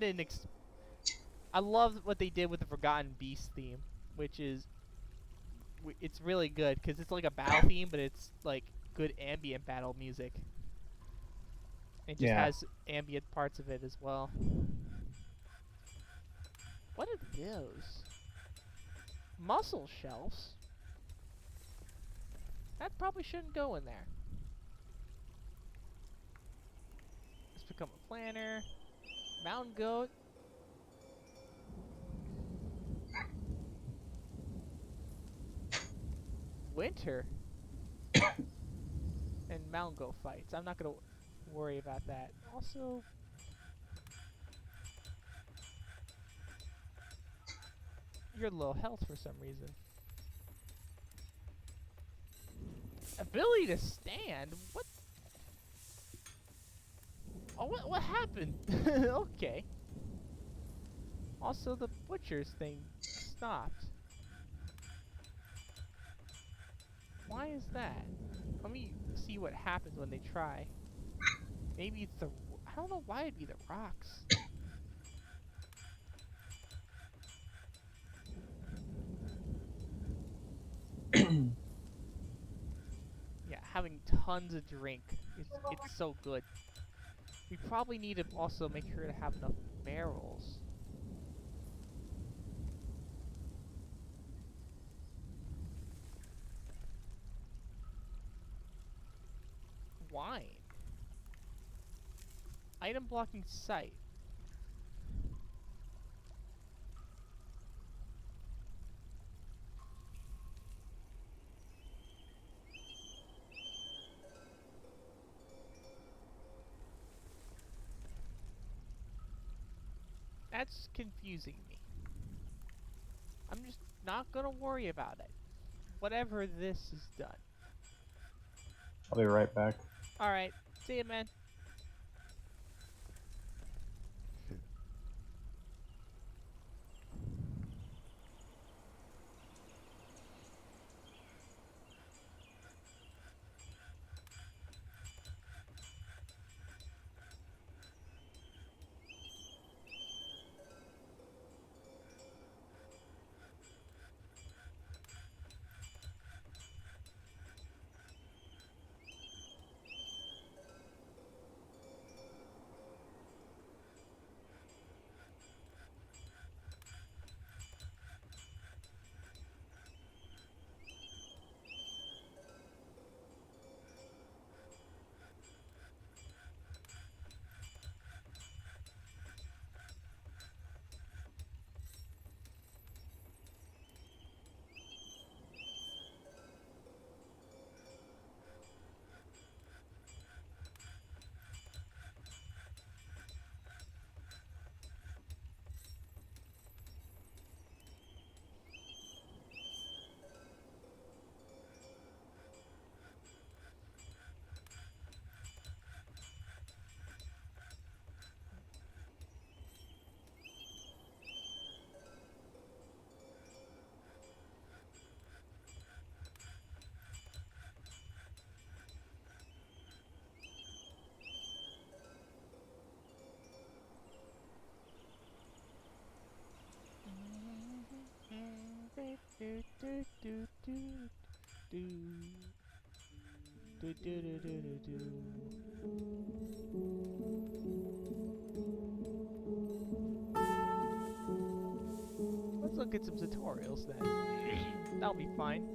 love what they did with the Forgotten Beast theme, which is, it's really good, because it's like a battle theme, but it's, like, good ambient battle music. It just Yeah. has ambient parts of it as well. What are those? Mussel shells? That probably shouldn't go in there. Let's become a planner. Mountain goat. Winter. And mountain goat fights. I'm not gonna worry about that. Also, you're low health for some reason. Ability to stand? What? Oh, what happened? Okay. Also, the butcher's thing stopped. Why is that? Let me see what happens when they try. Maybe it's the... I don't know why it'd be the rocks. Yeah, having tons of drink. It's so good. We probably need to also make sure to have enough barrels. Wine. Item blocking sight. That's confusing me. I'm just not gonna worry about it. Whatever this is done. I'll be right back. Alright, see ya, man. Let's look at some tutorials then. That'll be fine.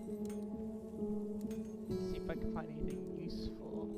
See if I can find anything useful.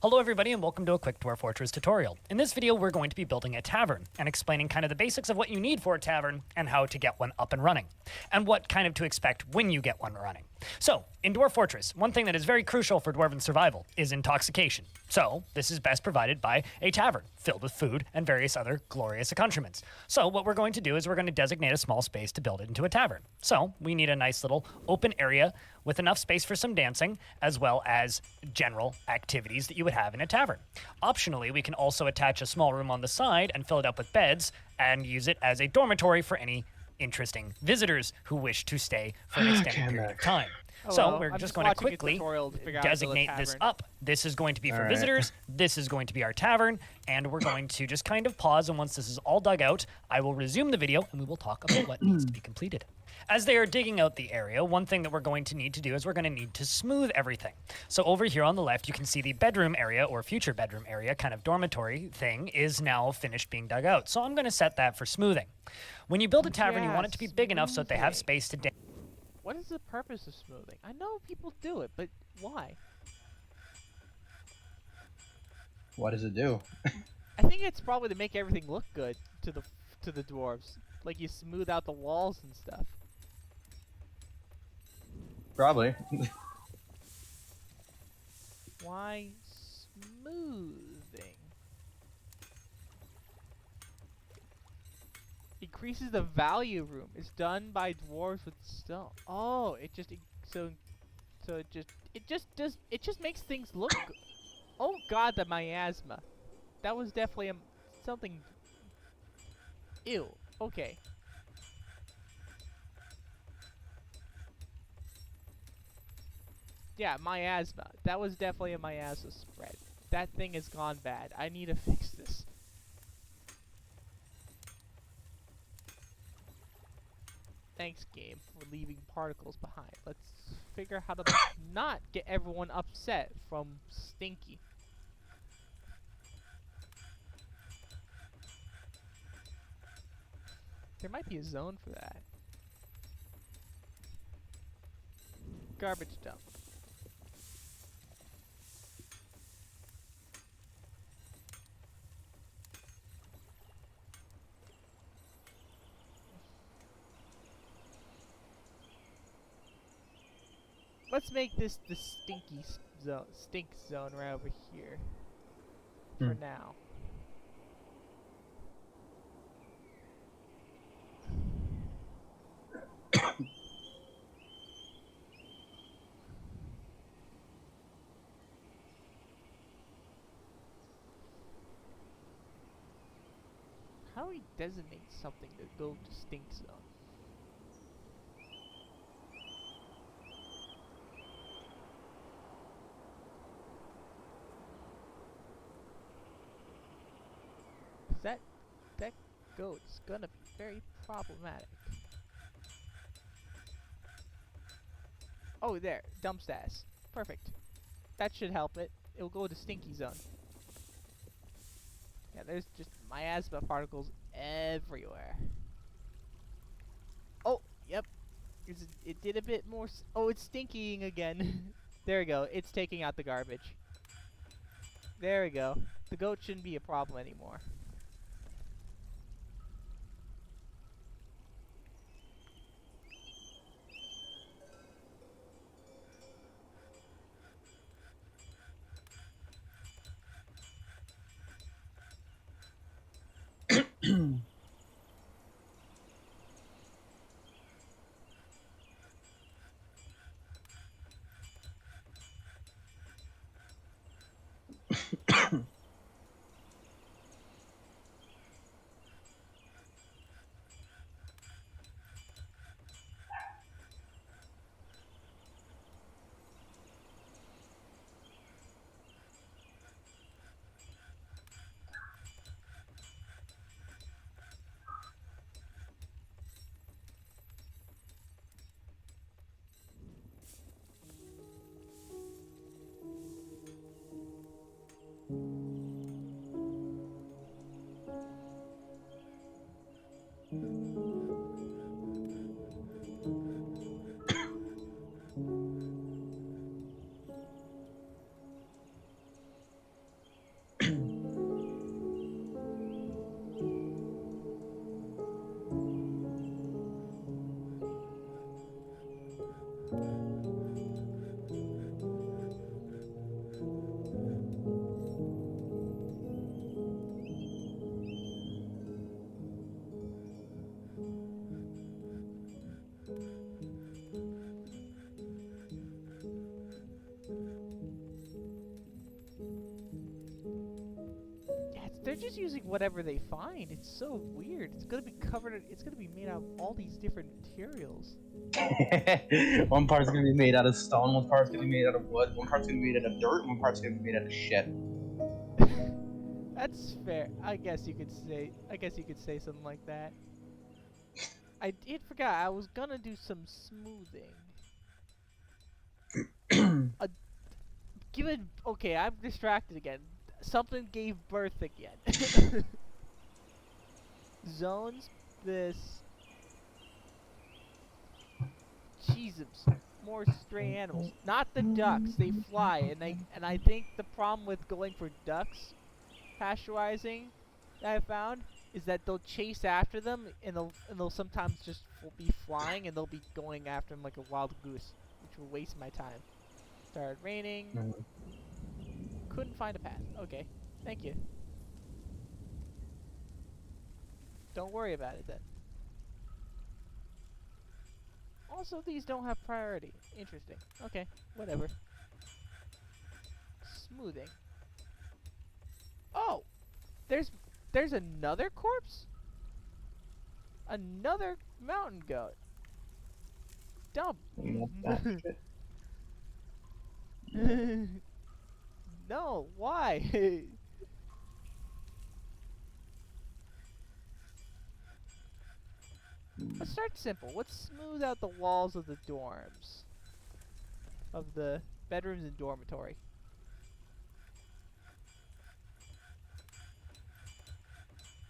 Hello everybody and welcome to a quick Dwarf Fortress tutorial. In this video we're going to be building a tavern and explaining kind of the basics of what you need for a tavern and how to get one up and running, and what kind of to expect when you get one running. So, in Dwarf Fortress, one thing that is very crucial for dwarven survival is intoxication. So, this is best provided by a tavern filled with food and various other glorious accoutrements. So, what we're going to do is we're going to designate a small space to build it into a tavern. So, we need a nice little open area with enough space for some dancing, as well as general activities that you would have in a tavern. Optionally, we can also attach a small room on the side and fill it up with beds and use it as a dormitory for any interesting visitors who wish to stay for an extended period of time. So Hello, we're I'm just going to watching a quickly tutorial to figure out how to build a designate this tavern. up. This is going to be for All right. visitors. This is going to be our tavern. And we're going to just kind of pause. And once this is all dug out, I will resume the video and we will talk about what needs to be completed. As they are digging out the area, one thing that we're going to need to do is we're going to need to smooth everything. So over here on the left, you can see the bedroom area or future bedroom area, kind of dormitory thing, is now finished being dug out. So I'm going to set that for smoothing. When you build a tavern, you want it to be big enough so that they have smoothing. space to dance. What is the purpose of smoothing? I know people do it, but why? What does it do? I think it's probably to make everything look good to the dwarves. Like you smooth out the walls and stuff. Probably. Why smoothing? Increases the value room. It's done by dwarves with stone. Oh, it just it just makes things look good. Oh god, the miasma. That was definitely something. Ew. Okay. Yeah, miasma. That was definitely a miasma spread. That thing has gone bad. I need to fix this. Thanks, game, for leaving particles behind. Let's figure out how to not get everyone upset from Stinky. There might be a zone for that. Garbage dump. Let's make this the stink zone right over here. For now. How do we designate something to go to stink zone? That goat's gonna be very problematic. Oh, there, dump status. Perfect. That should help it. It'll go to stinky zone. Yeah, there's just miasma particles everywhere. Oh, yep. It did a bit more. Oh, it's stinkying again. There we go. It's taking out the garbage. There we go. The goat shouldn't be a problem anymore. they're just using whatever they find. It's so weird. It's gonna be it's gonna be made out of all these different materials. One part's gonna be made out of stone, one part's gonna be made out of wood, one part's gonna be made out of dirt, and one part's gonna be made out of shit. That's fair. I guess you could say something like that. I did forget. I was gonna do some smoothing. Okay, I'm distracted again. Something gave birth again. Zones. This. Jesus. More stray animals. Not the ducks. They fly, and I think the problem with going for ducks pasteurizing that I found is that they'll chase after them, and they'll sometimes just be flying, and they'll be going after them like a wild goose, which will waste my time. Started raining. Couldn't find a path. Okay, thank you. Don't worry about it then. Also, these don't have priority. Interesting. Okay, whatever. Smoothing. Oh! There's another corpse? Another mountain goat. Dumb. No, why? Let's start simple. Let's smooth out the walls of the dorms. Of the bedrooms and dormitory.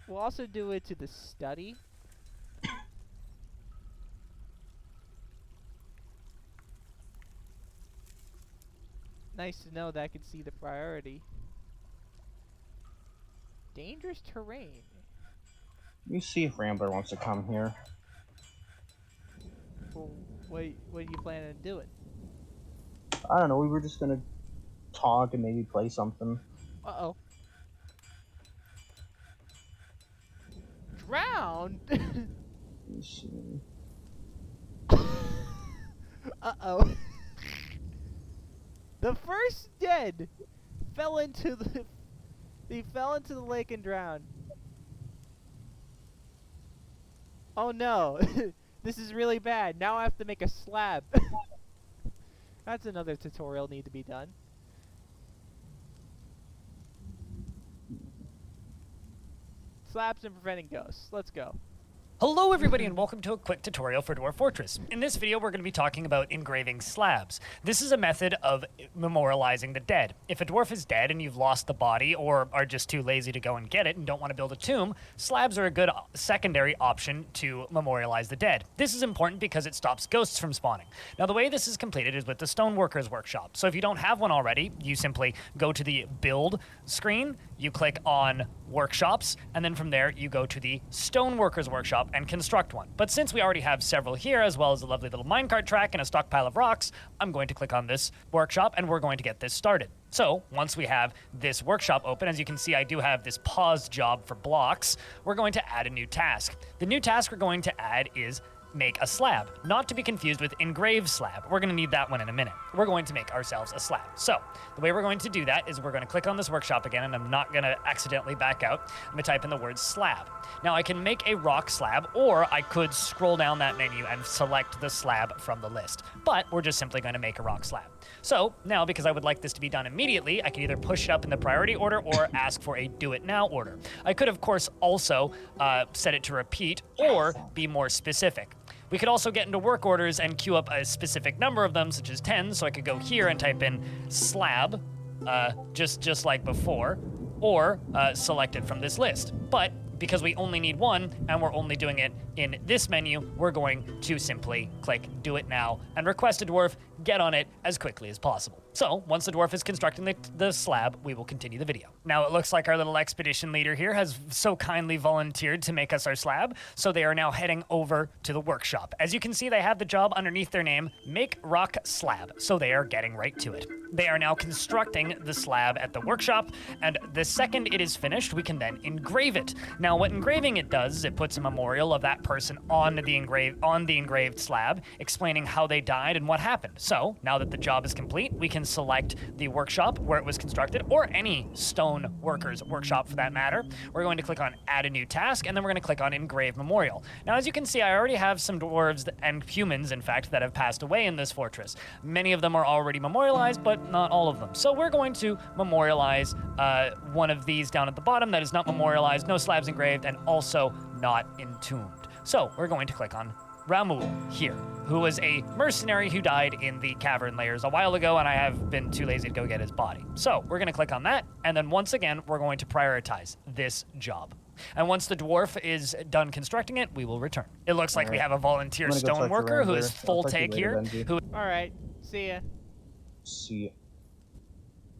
We'll also do it to the study. Nice to know that I can see the priority. Dangerous terrain. Let me see if Rambler wants to come here. Well, what are you planning on doing? I don't know, we were just gonna talk and maybe play something. Uh-oh. Drowned? Let me see. Uh-oh. The first dead fell into the... He fell into the lake and drowned. Oh no. This is really bad. Now I have to make a slab. That's another tutorial need to be done. Slabs and preventing ghosts. Let's go. Hello everybody and welcome to a quick tutorial for Dwarf Fortress. In this video we're going to be talking about engraving slabs. This is a method of memorializing the dead. If a dwarf is dead and you've lost the body or are just too lazy to go and get it and don't want to build a tomb, slabs are a good secondary option to memorialize the dead. This is important because it stops ghosts from spawning. Now the way this is completed is with the Stoneworkers workshop. So if you don't have one already, you simply go to the build screen, you click on workshops, and then from there you go to the Stoneworkers workshop and construct one. But since we already have several here, as well as a lovely little minecart track and a stockpile of rocks, I'm going to click on this workshop and we're going to get this started. So once we have this workshop open, as you can see I do have this paused job for blocks, we're going to add a new task. The new task we're going to add is make a slab, not to be confused with engrave slab. We're going to need that one in a minute. We're going to make ourselves a slab. So the way we're going to do that is we're going to click on this workshop again, and I'm not going to accidentally back out. I'm going to type in the word slab. Now I can make a rock slab, or I could scroll down that menu and select the slab from the list, but we're just simply going to make a rock slab. So now, because I would like this to be done immediately, I can either push it up in the priority order or ask for a do it now order. I could of course also set it to repeat or be more specific. We could also get into work orders and queue up a specific number of them, such as 10, so I could go here and type in slab, just like before, or select it from this list. But because we only need one, and we're only doing it in this menu, we're going to simply click do it now and request a dwarf get on it as quickly as possible. So once the dwarf is constructing the slab, we will continue the video. Now it looks like our little expedition leader here has so kindly volunteered to make us our slab, so they are now heading over to the workshop. As you can see, they have the job underneath their name, Make Rock Slab, so they are getting right to it. They are now constructing the slab at the workshop, and the second it is finished, we can then engrave it. Now what engraving it does is it puts a memorial of that person on the engraved slab, explaining how they died and what happened. So now that the job is complete, we can can select the workshop where it was constructed, or any stone worker's workshop for that matter. We're going to click on Add a New Task, and then we're going to click on Engrave Memorial. Now, as you can see, I already have some dwarves and humans, in fact, that have passed away in this fortress. Many of them are already memorialized, but not all of them. So we're going to memorialize one of these down at the bottom that is not memorialized, no slabs engraved, and also not entombed. So we're going to click on Ramul here, who was a mercenary who died in the cavern layers a while ago, and I have been too lazy to go get his body. So we're going to click on that, and then once again, we're going to prioritize this job. And once the dwarf is done constructing it, we will return. It looks like we have a volunteer I'm gonna go talk stone to worker who Rambler. is I'll full talk to you take later, here, Benji. who All right. See ya. See ya.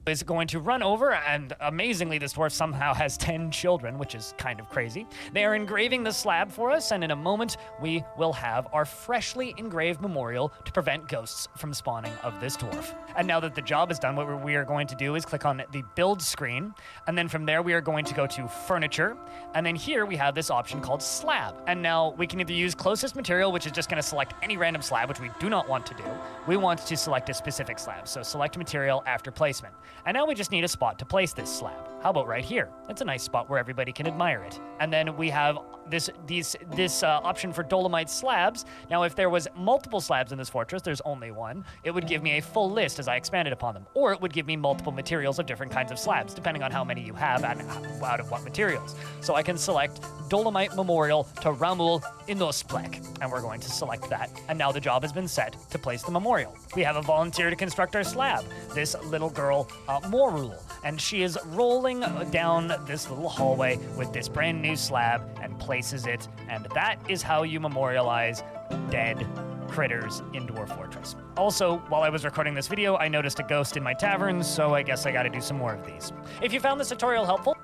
is going to run over, and amazingly, this dwarf somehow has 10 children, which is kind of crazy. They are engraving the slab for us, and in a moment, we will have our freshly engraved memorial to prevent ghosts from spawning of this dwarf. And now that the job is done, what we are going to do is click on the build screen, and then from there, we are going to go to furniture, and then here we have this option called slab. And now we can either use closest material, which is just going to select any random slab, which we do not want to do. We want to select a specific slab, so select material after placement. And now we just need a spot to place this slab. How about right here? That's a nice spot where everybody can admire it. And then we have this option for dolomite slabs. Now, if there was multiple slabs in this fortress, there's only one, it would give me a full list as I expanded upon them. Or it would give me multiple materials of different kinds of slabs, depending on how many you have and out of what materials. So I can select Dolomite Memorial to Ramul Inosplek, and we're going to select that. And now the job has been set to place the memorial. We have a volunteer to construct our slab, this little girl, Morul, and she is rolling down this little hallway with this brand new slab and places it, and that is how you memorialize dead critters in Dwarf Fortress. Also, while I was recording this video, I noticed a ghost in my tavern, so I guess I gotta do some more of these. If you found this tutorial helpful,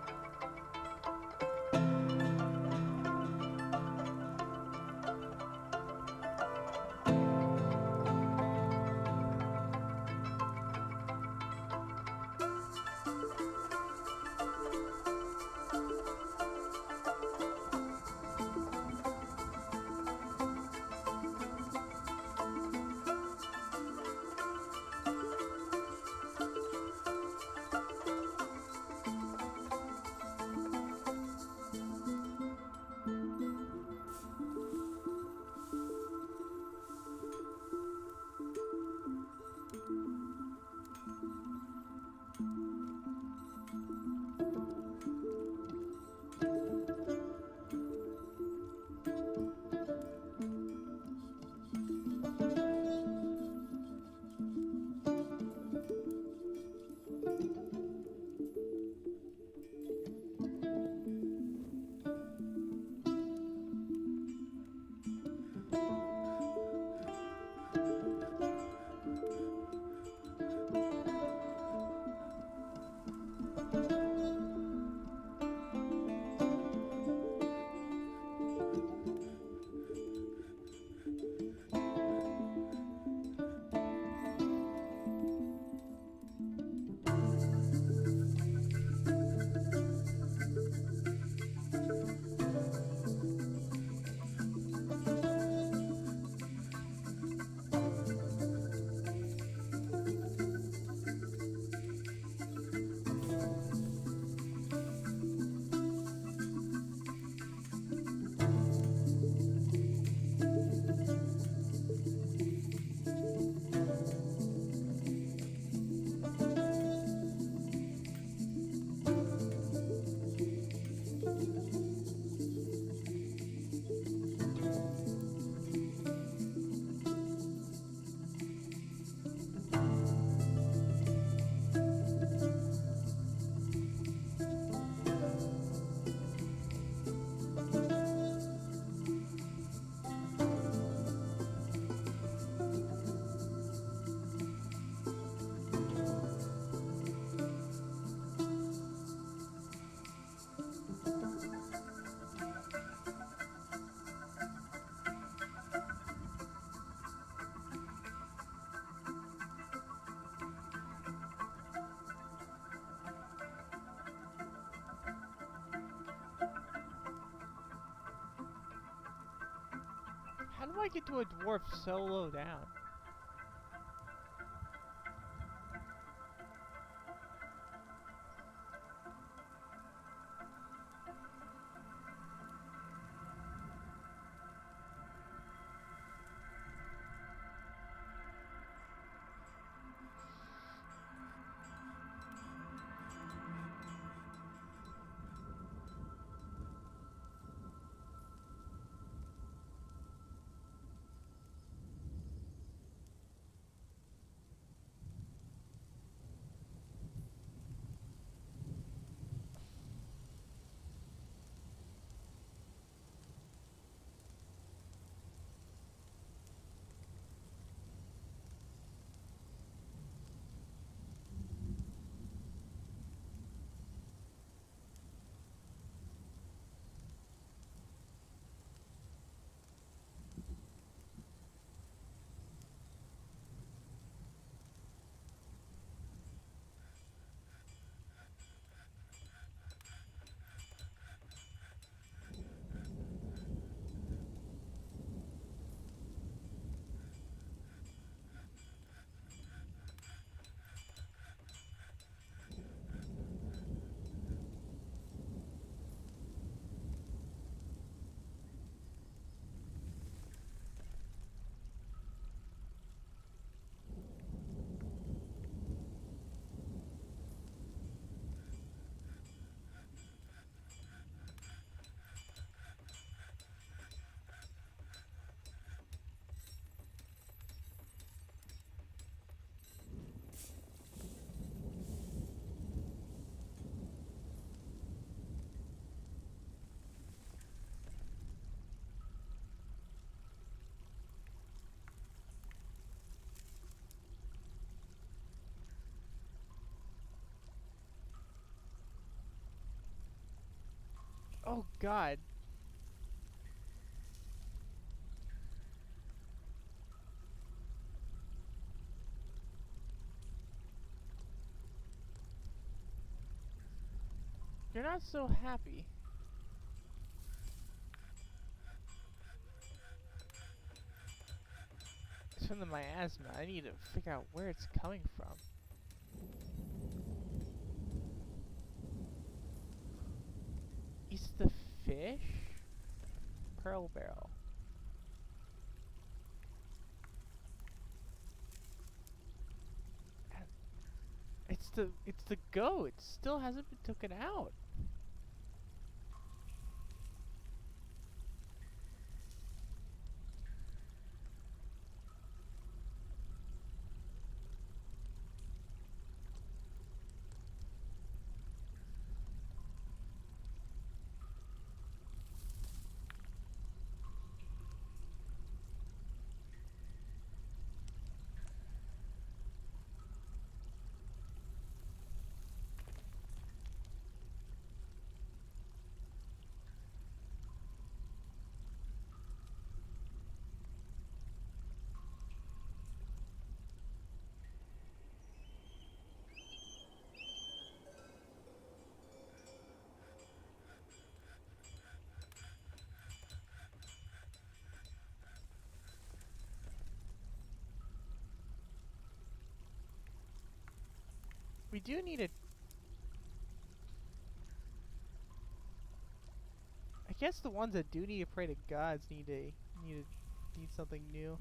How do I get to a dwarf so low down? Oh God. You're not so happy. It's from the miasma. I need to figure out where it's coming from. Is the fish? Pearl barrel. It's the goat. It still hasn't been taken out. We do need a... I guess the ones that do need to pray to gods need something new.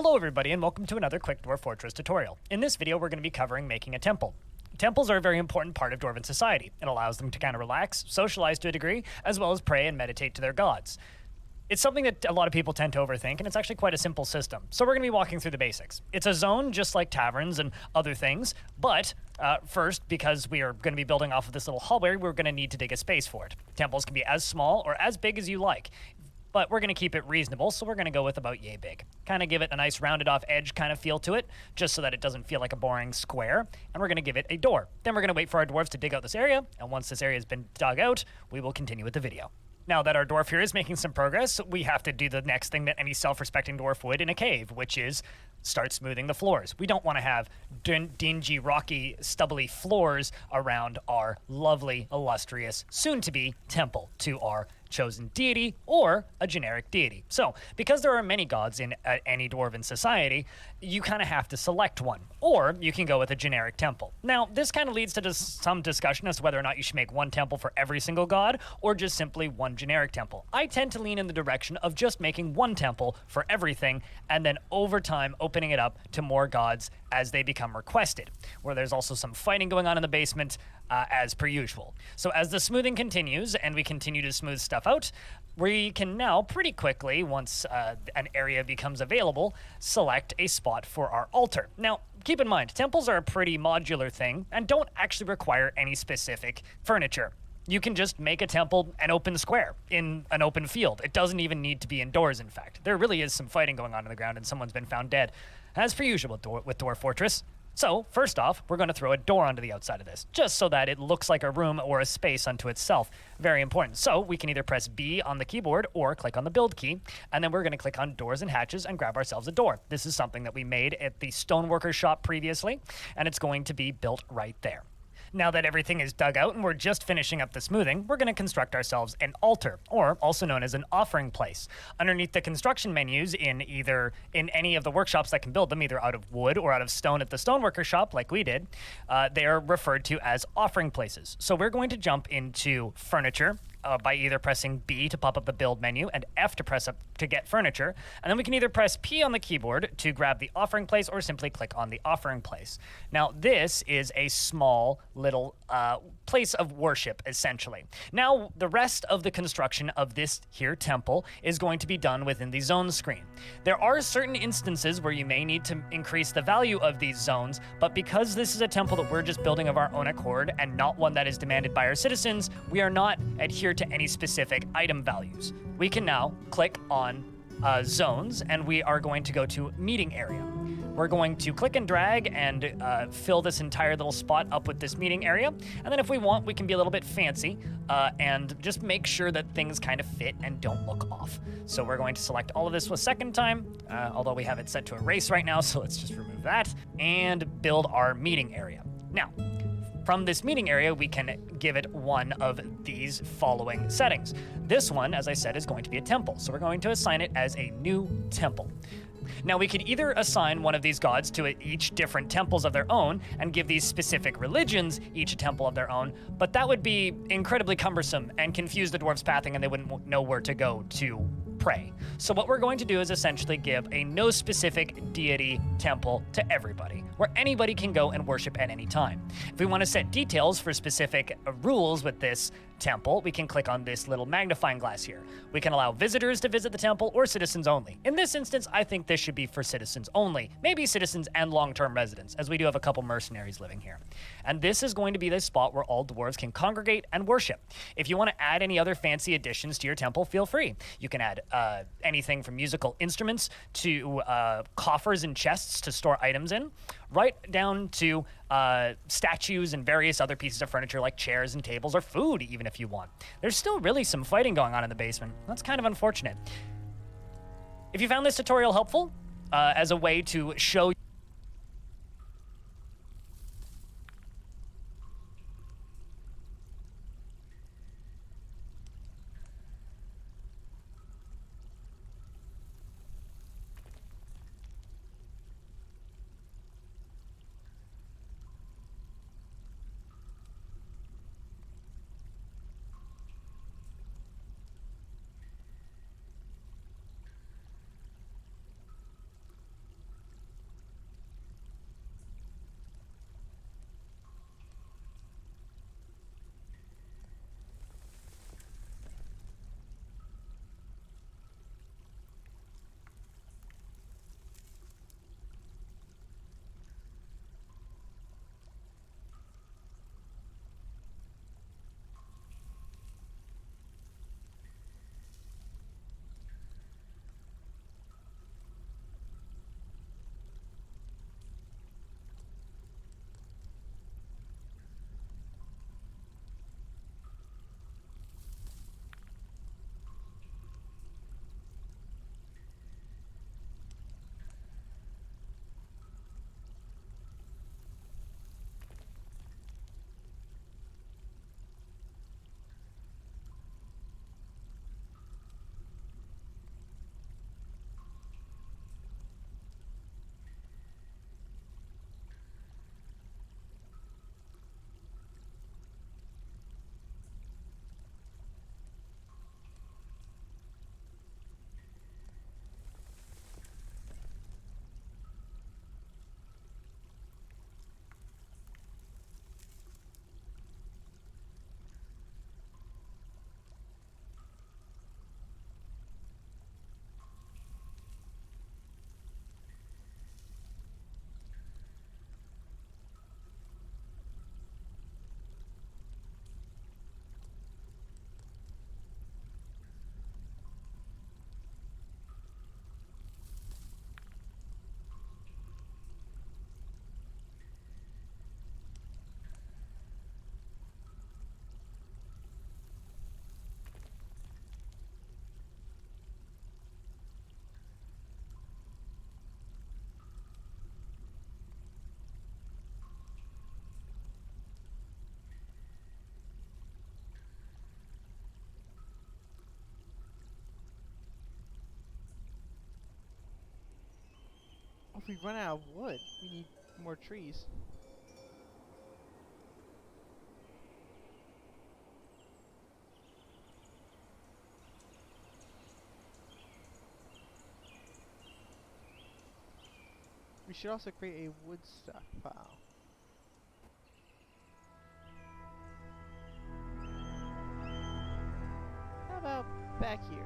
Hello everybody and welcome to another quick Dwarf Fortress tutorial. In this video we're going to be covering making a temple. Temples are a very important part of Dwarven society. It allows them to kind of relax, socialize to a degree, as well as pray and meditate to their gods. It's something that a lot of people tend to overthink, and it's actually quite a simple system. So we're going to be walking through the basics. It's a zone just like taverns and other things, but first, because we are going to be building off of this little hallway, we're going to need to dig a space for it. Temples can be as small or as big as you like. But we're going to keep it reasonable, so we're going to go with about yay big. Kind of give it a nice rounded off edge kind of feel to it, just so that it doesn't feel like a boring square. And we're going to give it a door. Then we're going to wait for our dwarves to dig out this area, and once this area has been dug out, we will continue with the video. Now that our dwarf here is making some progress, we have to do the next thing that any self-respecting dwarf would in a cave, which is start smoothing the floors. We don't want to have dingy, rocky, stubbly floors around our lovely, illustrious, soon-to-be temple to our chosen deity or a generic deity. So, because there are many gods in any dwarven society, you kind of have to select one, or you can go with a generic temple. Now, this kind of leads to some discussion as to whether or not you should make one temple for every single god, or just simply one generic temple. I tend to lean in the direction of just making one temple for everything, and then over time opening it up to more gods as they become requested, where there's also some fighting going on in the basement, as per usual. So as the smoothing continues and we continue to smooth stuff out, we can now pretty quickly, once an area becomes available, select a spot for our altar. Now, keep in mind, temples are a pretty modular thing and don't actually require any specific furniture. You can just make a temple an open square in an open field. It doesn't even need to be indoors, in fact. There really is some fighting going on in the ground and someone's been found dead, as per usual with Dwarf Fortress. So, first off, we're going to throw a door onto the outside of this, just so that it looks like a room or a space unto itself. Very important. So, we can either press B on the keyboard or click on the build key, and then we're going to click on doors and hatches and grab ourselves a door. This is something that we made at the stoneworker shop previously, and it's going to be built right there. Now that everything is dug out and we're just finishing up the smoothing, we're going to construct ourselves an altar, or also known as an offering place. Underneath the construction menus in any of the workshops that can build them, either out of wood or out of stone at the stoneworker shop like we did, they are referred to as offering places. So we're going to jump into furniture, by either pressing B to pop up the build menu and F to press up to get furniture. And then we can either press P on the keyboard to grab the offering place or simply click on the offering place. Now, this is a small little place of worship, essentially. Now, the rest of the construction of this here temple is going to be done within the zone screen. There are certain instances where you may need to increase the value of these zones, but because this is a temple that we're just building of our own accord and not one that is demanded by our citizens, we are not adhered to any specific item values. We can now click on zones, and we are going to go to meeting area. We're going to click and drag and fill this entire little spot up with this meeting area. And then if we want, we can be a little bit fancy and just make sure that things kind of fit and don't look off. So we're going to select all of this a second time, although we have it set to erase right now, so let's just remove that and build our meeting area. Now, from this meeting area, we can give it one of these following settings. This one, as I said, is going to be a temple. So we're going to assign it as a new temple. Now, we could either assign one of these gods to each different temples of their own and give these specific religions each a temple of their own, but that would be incredibly cumbersome and confuse the dwarves' pathing, and they wouldn't know where to go to pray. So what we're going to do is essentially give a no specific deity temple to everybody, where anybody can go and worship at any time. If we want to set details for specific rules with this temple, we can click on this little magnifying glass here. We can allow visitors to visit the temple or citizens only. In this instance, I think this should be for citizens only, maybe citizens and long-term residents, as we do have a couple mercenaries living here. And this is going to be the spot where all dwarves can congregate and worship. If you want to add any other fancy additions to your temple, feel free. You can add anything from musical instruments to coffers and chests to store items in, right down to statues and various other pieces of furniture like chairs and tables, or food even if you want. There's still really some fighting going on in the basement. That's kind of unfortunate. If you found this tutorial helpful as a way to show we run out of wood? We need more trees. We should also create a wood stockpile. How about back here?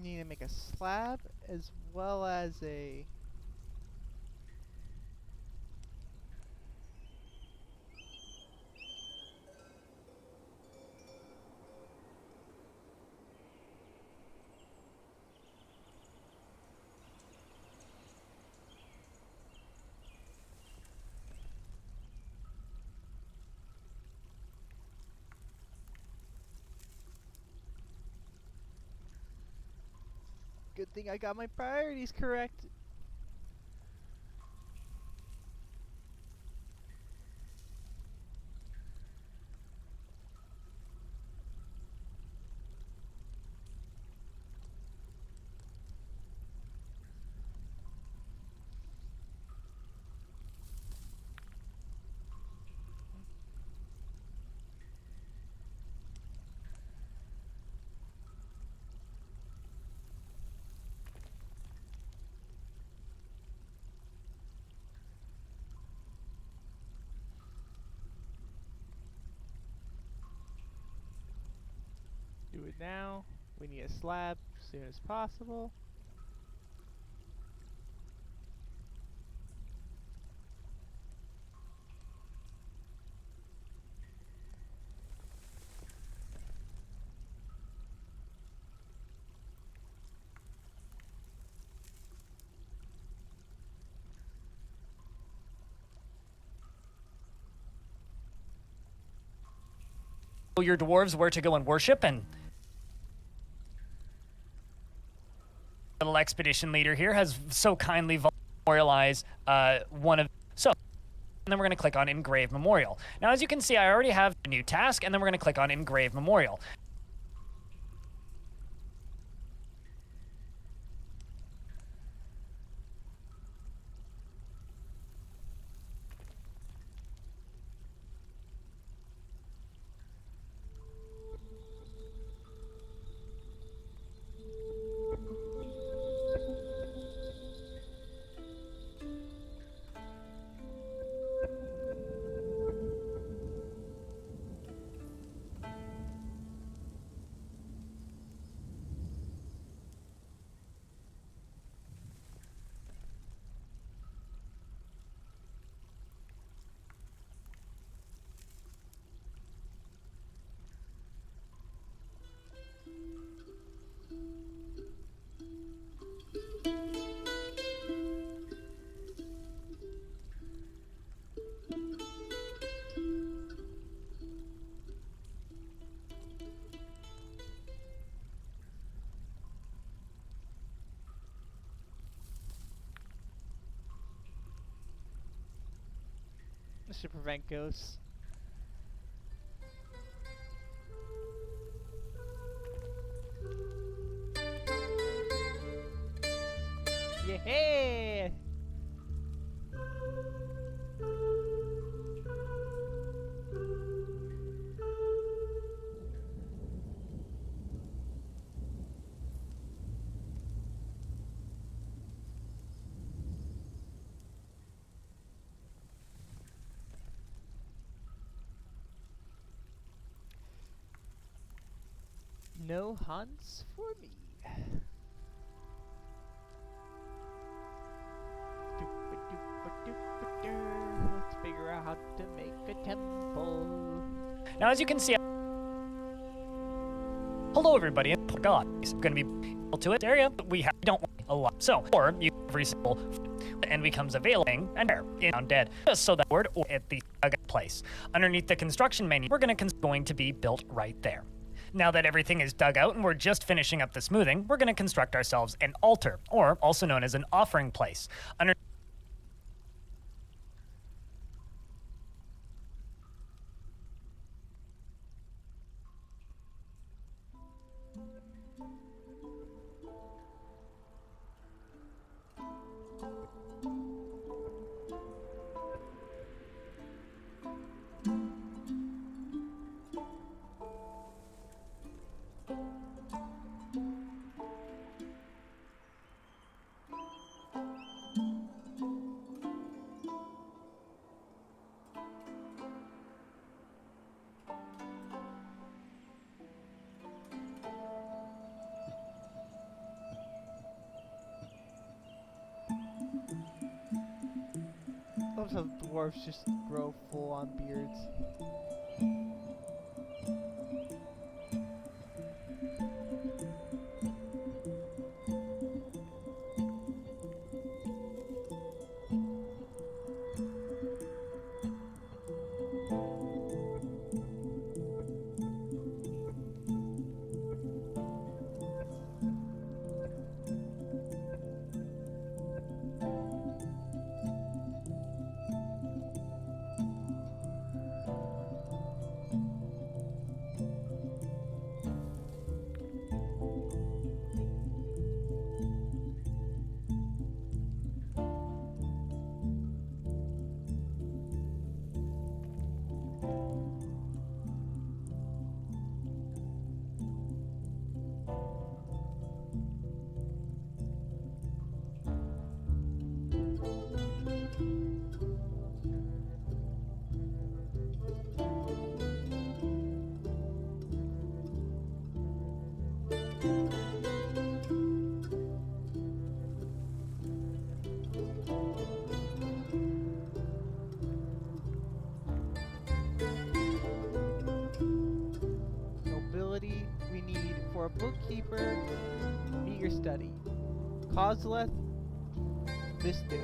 Need to make a slab as well as a... Good thing I got my priorities correct. Do it now. We need a slab as soon as possible. Your dwarves where to go and worship, and the little expedition leader here has so kindly memorialized one of. So and then we're going to click on Engrave Memorial. Now, as you can see, I already have a new task, and then we're going to click on Engrave Memorial. This should prevent ghosts. Yeah! No hunts for me. Let's figure out how to make a temple. Now, as you can see, hello everybody, and oh God, it's going to be able to it area. We don't want a lot, so or you every single and becomes available and there in undead, just so that word or at the place underneath the construction menu. We're going to be built right there. Now that everything is dug out and we're just finishing up the smoothing, we're going to construct ourselves an altar, or also known as an offering place. Lots of dwarves just grow full-on beards. Nobility we need for a bookkeeper. Meet your study. Kozleth, this dude.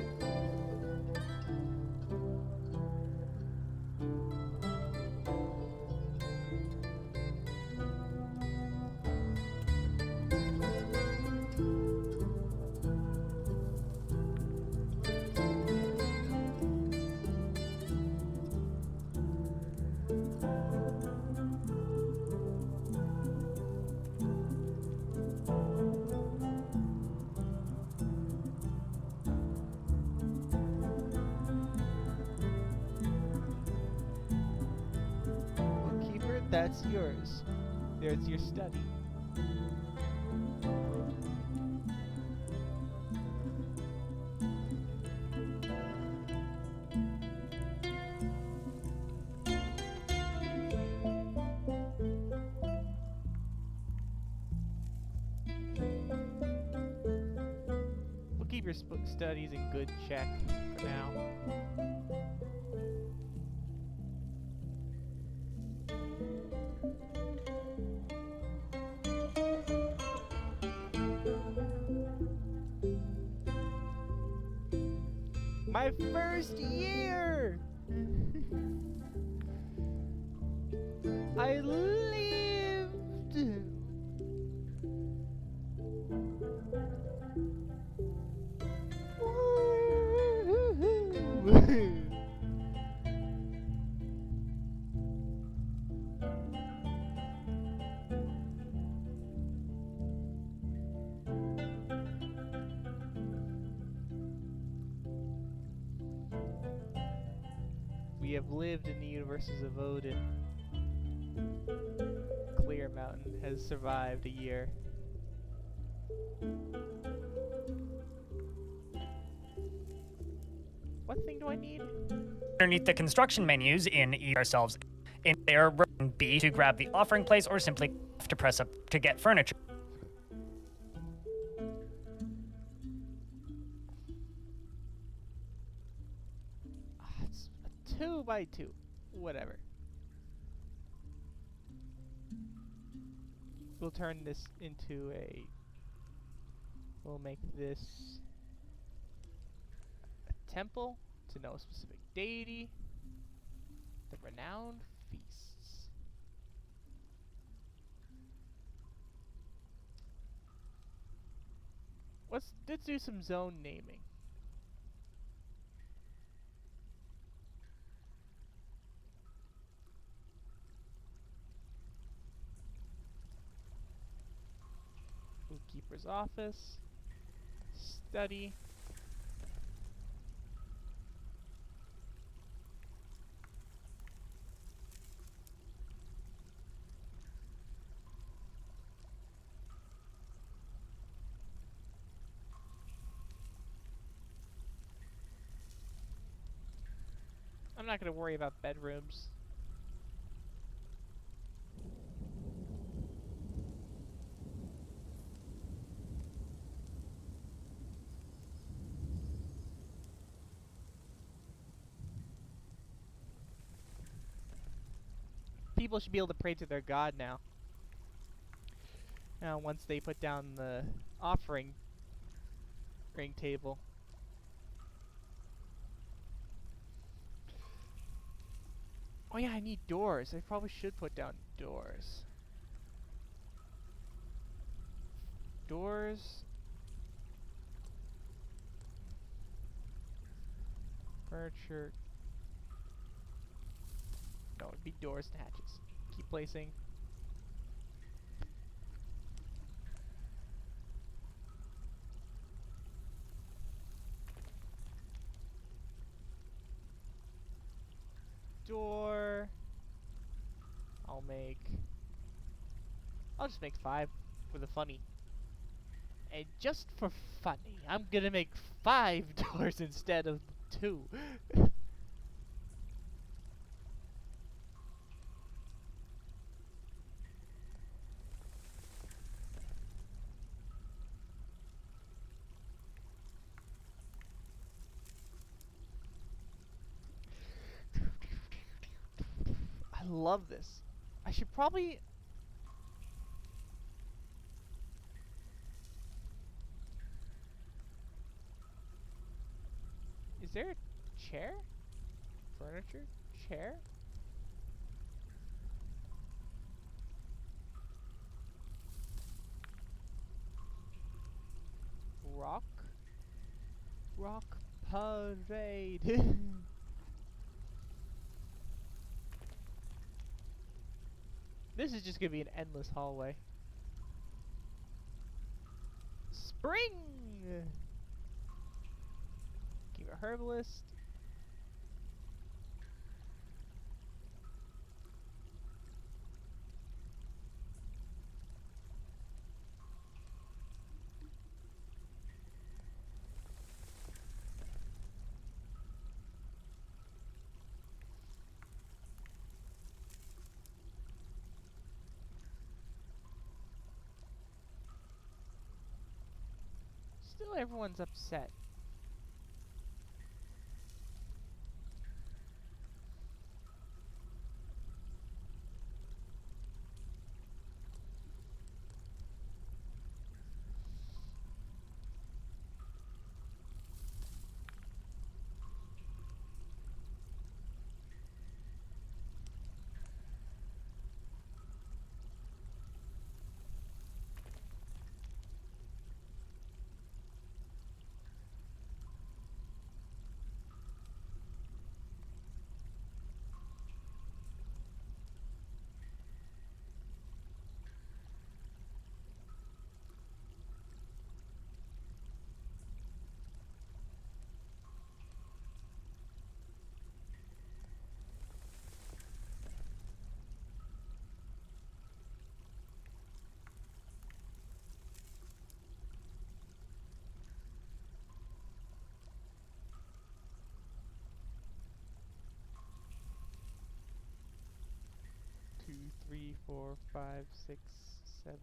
That's yours. There's your study. We'll keep your studies in good check for now. My first year! I lived! Woo-hoo-hoo. We have lived in the universes of Odin. Clear Mountain has survived a year. What thing do I need? Underneath the construction menus in E ourselves, in there, we're in B to grab the offering place or simply to press up to get furniture. It's a 2x2. Whatever. We'll turn this into a... We'll make this a temple to no specific deity. The renowned feasts. Let's do some zone naming. Keeper's office, study, I'm not going to worry about bedrooms. People should be able to pray to their god now. Now, once they put down the offering ring table. Oh yeah, I need doors. I probably should put down doors. Doors. Furniture. No, it'd be doors and hatches. Keep placing. Door. I'll just make 5 for the funny. And just for funny, I'm gonna make 5 doors instead of 2. I love this. I should probably... Is there a chair? Furniture? Chair? Rock? Rock parade! This is just gonna be an endless hallway. Spring! Keep a herbalist. Still everyone's upset. Two, three, 4, 5, 6, 7,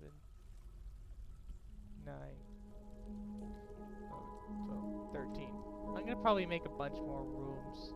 9, 12, 13. I'm gonna probably make a bunch more rooms.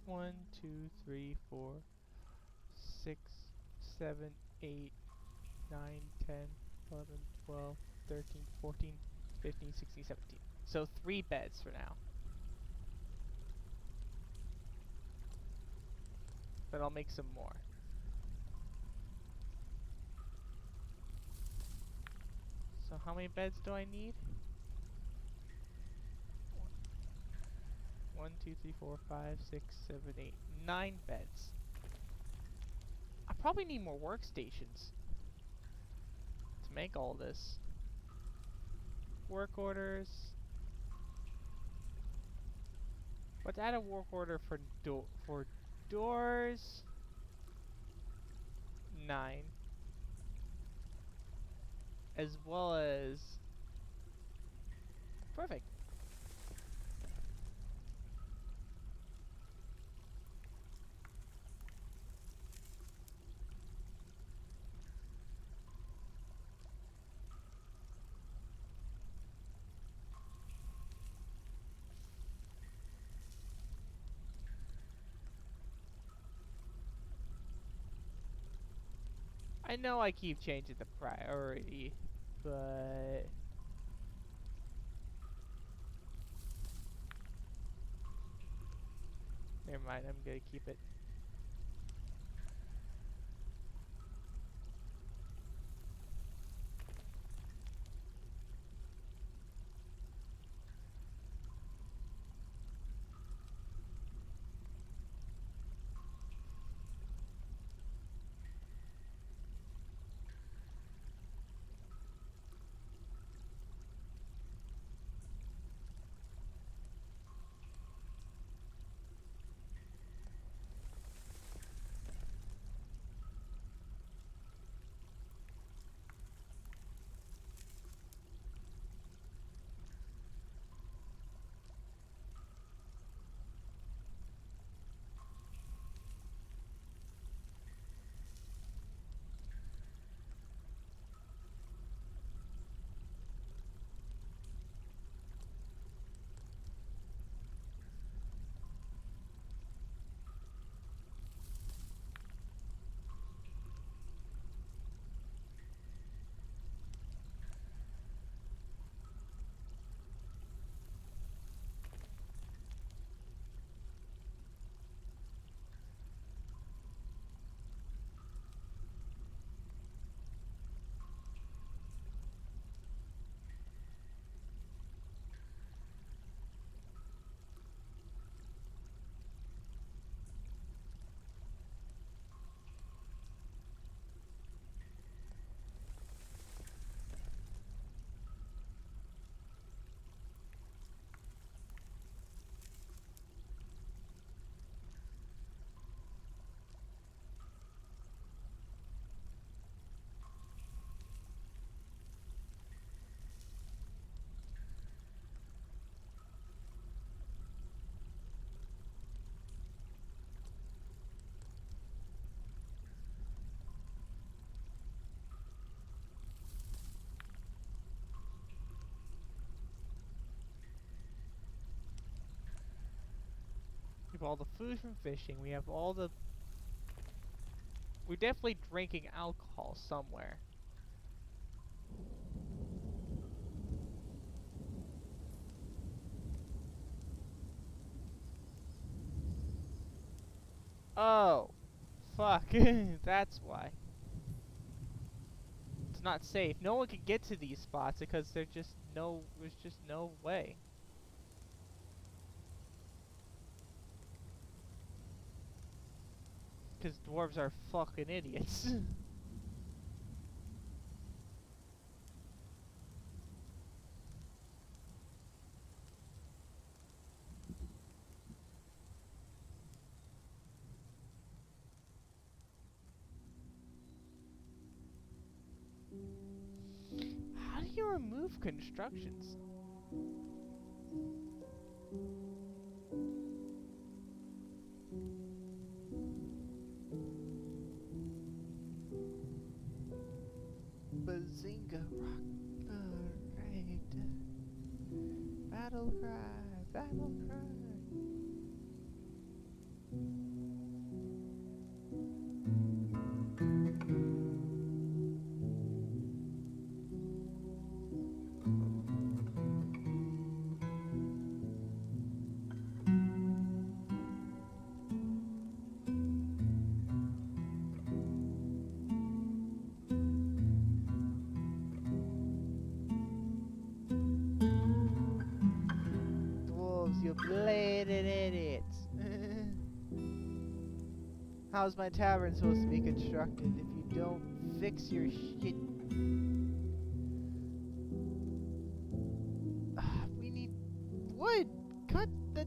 One, 2, 3, 4, 6, 7, 8, 9, 10, 11, 12, 13, 14, 15, 16, 17. So 3 beds for now. But I'll make some more. So how many beds do I need? 1, 2, 3, 4, 5, 6, 7, 8, 9 beds. I probably need more workstations to make all this. Work orders. Let's add a work order for doors. 9. As well as... Perfect. I know I keep changing the priority, but... Never mind, I'm gonna keep it. We have all the food from fishing. We have all the... We're definitely drinking alcohol somewhere. Oh, fuck. That's why. It's not safe. No one can get to these spots because there's just no way. Because dwarves are fucking idiots. How do you remove constructions? Bazinga rock. Alright. Battle cry, battle cry. Dwarves, you bladed idiots. How's my tavern supposed to be constructed if you don't fix your shit? We need wood. Cut the...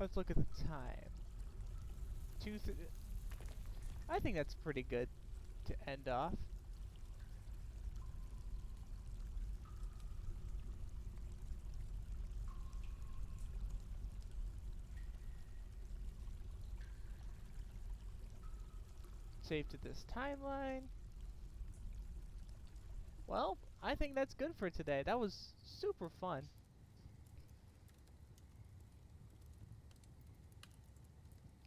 Let's look at the time. I think that's pretty good to end off. Save to this timeline. Well, I think that's good for today. That was super fun.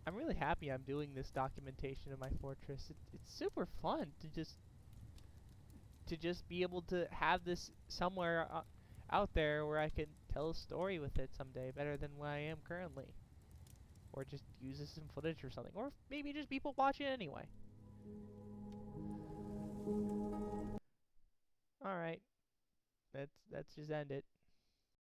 I'm really happy I'm doing this documentation of my fortress. It's super fun to just be able to have this somewhere out there where I can tell a story with it someday better than what I am currently. Or just use this in footage or something. Or maybe just people watch it anyway. Alright. Let's just end it.